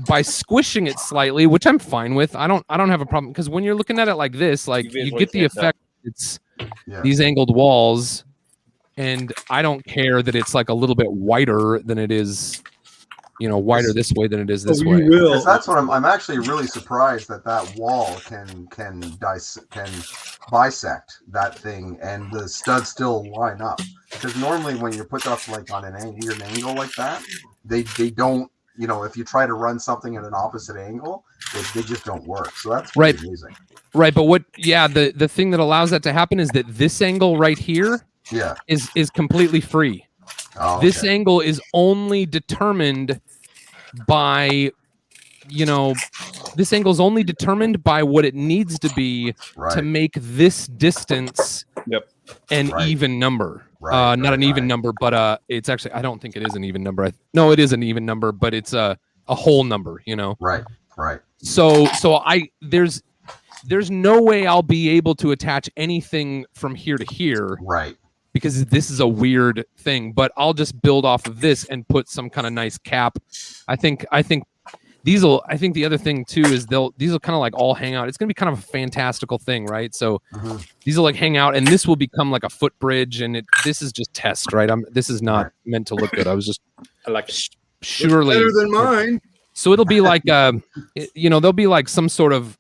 A: by squishing it slightly, which I'm fine with. I don't have a problem, because when you're looking at it like this, like you get the effect. It's these angled walls, and I don't care that it's like a little bit whiter than it is wider this way than it is this
E: Oh,
A: way.
E: you will.
I: Because that's what I'm actually really surprised that wall can bisect that thing and the studs still line up. Because normally when you put stuff like on an weird angle like that, they don't. If you try to run something at an opposite angle, they just don't work. So that's
A: Right.
I: amazing.
A: Right, but the thing that allows that to happen is that this angle right here is completely free.
I: Oh,
A: This
I: okay.
A: angle is only determined by this angle is only determined by what it needs to be to make this distance an even number. Not an even number, but it's actually, I don't think it is an even number. No, it is an even number, but it's a whole number,
I: Right.
A: So there's no way I'll be able to attach anything from here to here.
I: Right.
A: Because this is a weird thing, but I'll just build off of this and put some kind of nice cap. I think the other thing too is these will kind of like all hang out. It's gonna be kind of a fantastical thing, right? So these will like hang out, and this will become like a footbridge, and this is just test, right? This is not meant to look good. I like surely
E: better than mine.
A: So it'll be like there'll be like some sort of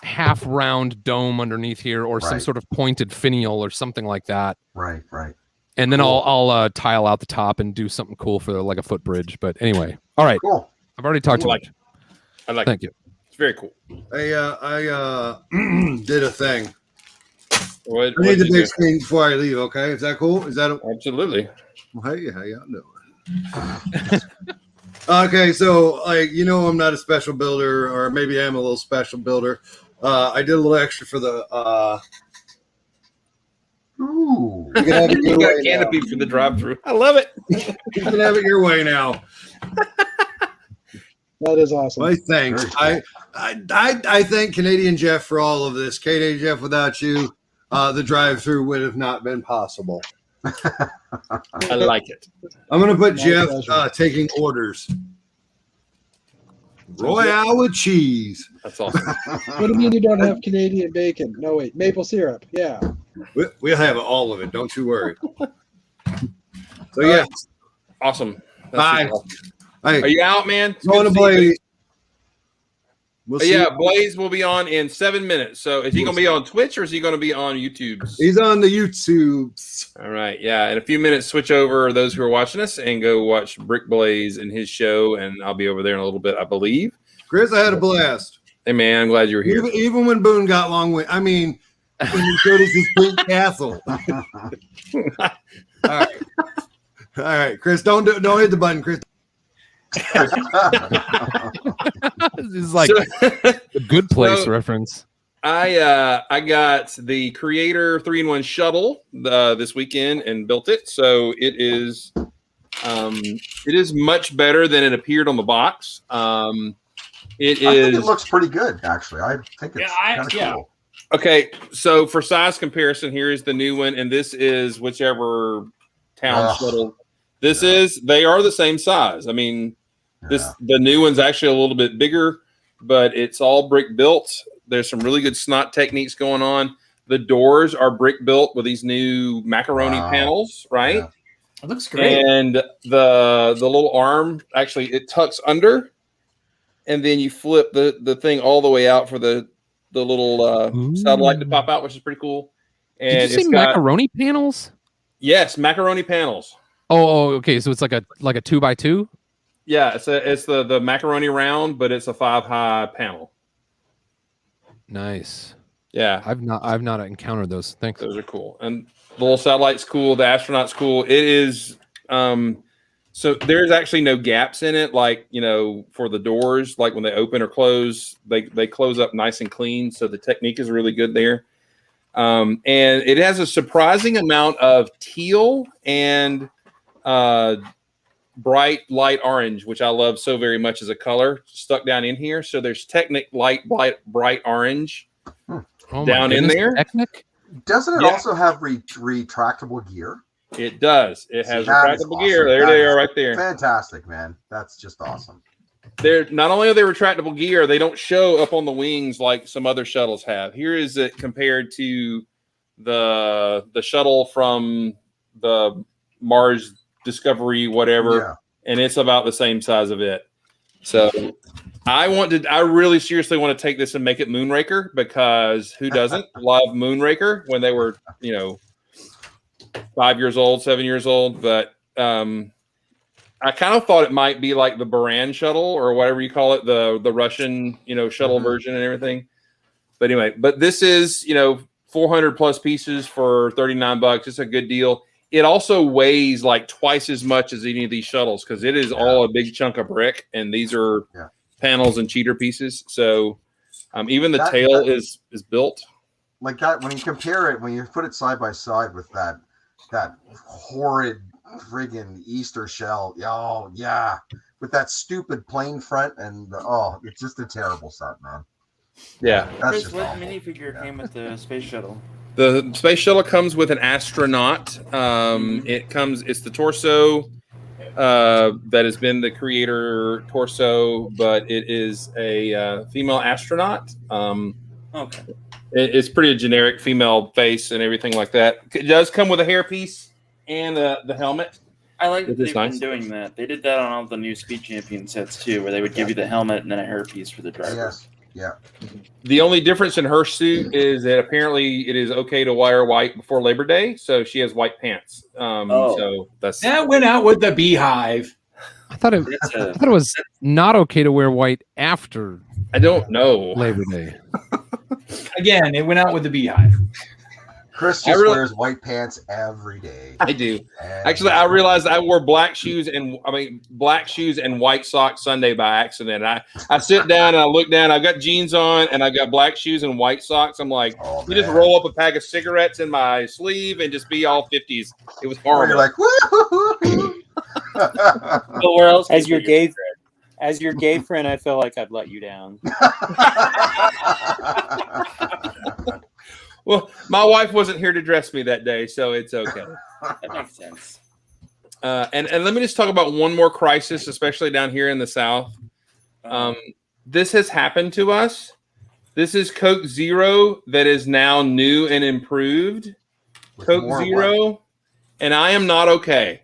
A: half round dome underneath here, or some sort of pointed finial or something like that.
I: Right.
A: And then I'll tile out the top and do something cool for like a footbridge. But anyway, all right.
I: Cool.
A: I've already talked too much.
B: I like
A: Thank
B: it.
A: you.
B: It's very cool.
E: I did a thing.
B: What
E: I need the
B: you
E: big
B: do?
E: screen before I leave. Okay, is that cool? Is that
B: absolutely?
E: Well, hey, how y'all doing? Okay, so I'm not a special builder, or maybe I am a little special builder. I did a little extra for the.
I: Ooh,
E: you can have it
B: You
E: your
B: got
E: way
B: canopy
E: now.
B: for the drive-through. I love it.
E: You can have it your way now.
H: That is awesome.
E: I thank I thank Canadian Jeff for all of this. Canadian Jeff, without you, the drive-through would have not been possible.
B: I like it.
E: I'm gonna put
H: My
E: Jeff
H: pleasure.
E: taking orders. Royale with cheese.
B: That's awesome.
H: What do you mean you don't have Canadian bacon? No, wait, maple syrup. Yeah.
E: We'll have all of it. Don't you worry. So yeah,
B: Awesome. That's
E: bye.
B: super awesome.
E: Hey,
B: Are you out, man? It's
E: going
B: good
E: to
B: see you,
E: Blaze. We'll see.
B: yeah, Blaze will be on in 7 minutes. So is he going to be on Twitch or is he going to be on YouTube?
E: He's on the YouTubes.
B: All right. Yeah. In a few minutes, switch over those who are watching us and go watch Brick Blaze and his show. And I'll be over there in a little bit, I believe.
E: Chris, I had a blast.
B: Hey, man, I'm glad you're here.
E: Even when Boone got long way. I mean, when he showed us his pink castle. All right. All right, Chris, don't hit the button, Chris.
A: This is like a Good Place
B: So-
A: reference.
B: I got the Creator 3-in-1 shuttle this weekend and built it. So it is much better than it appeared on the box. It
I: I think
B: is
I: it looks pretty good, actually. I think it's kind of cool.
B: okay. So for size comparison, here is the new one, and this is whichever town
I: Ugh.
B: shuttle. This is. They are the same size. I mean,
I: Yeah.
B: the new one's actually a little bit bigger, but it's all brick built. There's some really good snot techniques going on. The doors are brick built with these new macaroni
I: Wow.
B: panels, right?
I: Yeah.
G: It looks great.
B: And the little arm actually it tucks under, and then you flip the thing all the way out for the little satellite to pop out, which is pretty cool. And
A: Did you say
B: it's got-
A: macaroni panels?
B: Yes, macaroni panels.
A: Oh, okay. So it's like a 2x2.
B: Yeah, it's the macaroni round, but it's a 5-high panel.
A: Nice.
B: Yeah,
A: I've not encountered those. Thanks.
B: those are cool. And the little satellite's cool. The astronaut's cool. It is. So there's actually no gaps in it, like for the doors, like when they open or close, they close up nice and clean. So the technique is really good there. And it has a surprising amount of teal and bright light orange, which I love so very much as a color, stuck down in here. So there's Technic light bright orange
A: Oh my
B: down in
A: goodness,
B: there.
A: Technic?
I: Doesn't it
B: Yeah.
I: also have retractable gear?
B: It does. It has
I: That is
B: retractable
I: awesome.
B: gear. There
I: That
B: they
I: is
B: are, right there.
I: Fantastic, man. That's just awesome.
B: They're not only are they retractable gear, they don't show up on the wings like some other shuttles have. Here is it compared to the shuttle from the Mars Discovery, whatever. and it's about the same size of it. So I really seriously want to take this and make it Moonraker, because who doesn't love Moonraker when they were, 5 years old, 7 years old? But I kind of thought it might be like the Buran shuttle or whatever you call it, the Russian, shuttle version and everything. But anyway, this is, 400 plus pieces for $39. It's a good deal. It also weighs like twice as much as any of these shuttles, because it is all a big chunk of brick, and these are panels and cheater pieces. So even the tail is built
I: like that. When you compare it, when you put it side by side with that horrid friggin' Easter shell, oh yeah, with that stupid plane front, and it's just a terrible set, man.
B: Yeah.
I: That's
J: Chris, what minifigure came with the space shuttle?
B: The space shuttle comes with an astronaut. It's the torso that has been the creator torso, but it is a female astronaut.
J: Okay.
B: It's pretty generic female face and everything like that. It does come with a hairpiece and the helmet.
J: I like that
B: It is
J: they've
B: nice.
J: been doing that. They did that on all the new Speed Champion sets too, where they would give you the helmet and then a hairpiece for the driver.
I: Yes. Yeah.
B: The only difference in her suit is that apparently it is okay to wear white before Labor Day, so she has white pants. So
G: that went out with the beehive.
A: I thought it was not okay to wear white after.
B: I don't know.
A: Labor Day.
G: Again, it went out with the beehive.
I: Chris just wears white pants every day.
B: I do. Actually, I realized I wore black shoes and white socks Sunday by accident. I sit down and I look down. I've got jeans on and I've got black shoes and white socks. I'm like, you just roll up a pack of cigarettes in my sleeve and just be all 50s. It was horrible.
I: You're like, woo!
J: So where else?
D: As your gay friend, I feel like I've let you down.
B: Well, my wife wasn't here to dress me that day, so it's okay.
J: That makes sense.
B: And let me just talk about one more crisis, especially down here in the South. This has happened to us. This is Coke Zero that is now new and improved. Coke Zero, and I am not okay.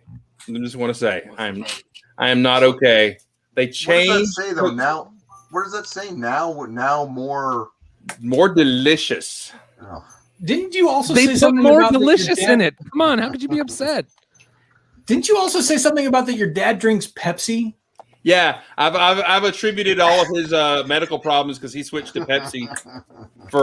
B: I just want to say I am not okay. They changed.
I: What does that say though? Now, what does that say now? Now
B: more delicious.
I: Oh.
G: Didn't you also
A: They
G: say
A: put
G: something
A: more
G: about that your
A: delicious
G: dad-
A: in it? Come on, how could you be upset?
G: Didn't you also say something about that your dad drinks Pepsi?
B: Yeah, I've attributed all of his medical problems because he switched to Pepsi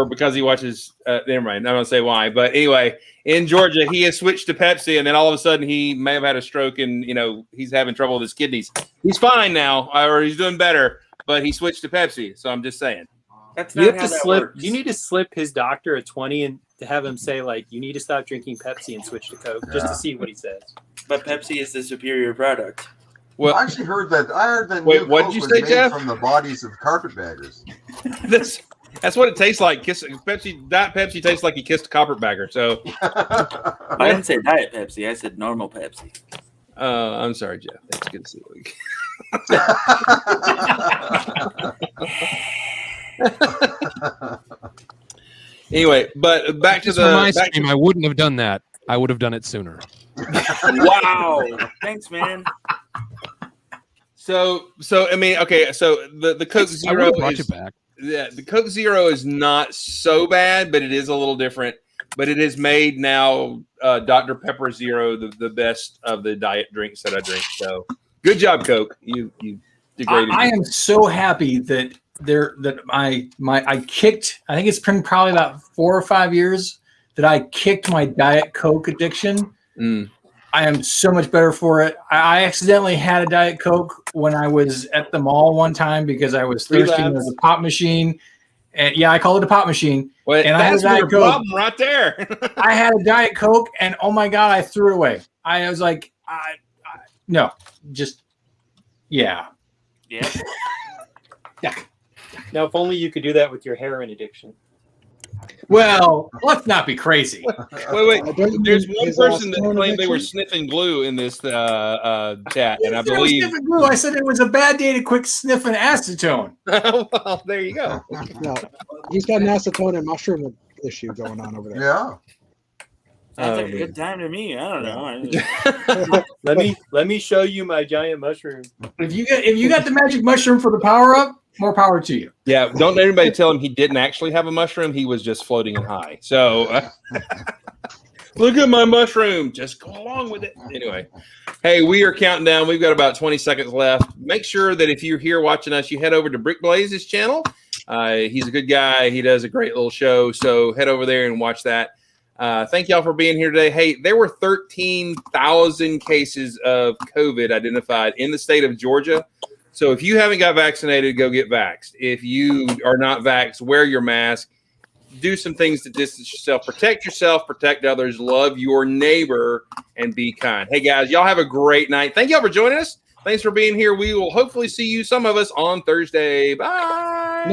B: because he watches. Never mind, I'm not gonna say why, but anyway, in Georgia he has switched to Pepsi, and then all of a sudden he may have had a stroke, and he's having trouble with his kidneys. He's fine now, or he's doing better, but he switched to Pepsi. So I'm just saying.
J: That's
D: You
J: not
D: have
J: how
D: to
J: that
D: slip.
J: works.
D: You need to slip his doctor a 20 and to have him say like, you need to stop drinking Pepsi and switch to Coke, just to see what he says.
J: But Pepsi is the superior product.
B: Well,
I: I actually heard that.
B: Wait,
I: new
B: what
I: Coke
B: did you
I: was
B: say,
I: made
B: Jeff?
I: From the bodies of carpetbaggers.
B: That's what it tastes like. Diet Pepsi tastes like you kissed a carpetbagger. So
J: I didn't say Diet Pepsi. I said normal Pepsi.
B: I'm sorry, Jeff. That's good to see you. Anyway, but back to
A: Just for my
B: the
A: stream, I wouldn't have done that. I would have done it sooner.
J: Wow. Thanks, man.
B: So I mean, okay. So the Coke
A: I
B: Zero
A: would've brought
B: is
A: you back.
B: Yeah, the Coke Zero is not so bad, but it is a little different. But it is made now Dr. Pepper Zero, the best of the diet drinks that I drink. So good job, Coke. You degraded.
G: I am so happy that I kicked. I think it's been probably about 4 or 5 years that I kicked my Diet Coke addiction. I am so much better for it. I accidentally had a Diet Coke when I was at the mall one time because I was thirsty. There was a pop machine. And yeah, I call it a pop machine.
B: Well,
G: and I had a
B: that's
G: Diet
B: your
G: Coke.
B: problem right there.
G: I had a Diet Coke, and oh my God, I threw it away. I was like, no, just, yeah.
J: Yeah.
G: Yeah.
D: Now, if only you could do that with your heroin addiction.
G: Well, let's not be crazy.
B: Wait. There's one
H: His
B: person that
H: acetone
B: claimed they were
H: addiction?
B: sniffing glue in this chat, and I
G: I
B: believe.
G: sniffing glue. I said it was a bad day to quit sniffing acetone.
B: Well, there you go.
H: No, he's got an acetone and mushroom issue going on over there.
I: Yeah.
J: Sounds like a
B: man.
J: good time to me. I don't know. I just-
D: Let me show you my giant mushroom.
G: If you got the magic mushroom for the power up, more power to you.
B: Yeah, don't let anybody tell him he didn't actually have a mushroom. He was just floating in high. So look at my mushroom. Just go along with it. Anyway, hey, we are counting down. We've got about 20 seconds left. Make sure that if you're here watching us, you head over to Brick Blaze's channel. He's a good guy. He does a great little show. So head over there and watch that. Thank y'all for being here today. Hey, there were 13,000 cases of COVID identified in the state of Georgia. So if you haven't got vaccinated, go get vaxxed. If you are not vaxxed, wear your mask. Do some things to distance yourself. Protect others. Love your neighbor and be kind. Hey, guys, y'all have a great night. Thank y'all for joining us. Thanks for being here. We will hopefully see you, some of us, on Thursday. Bye.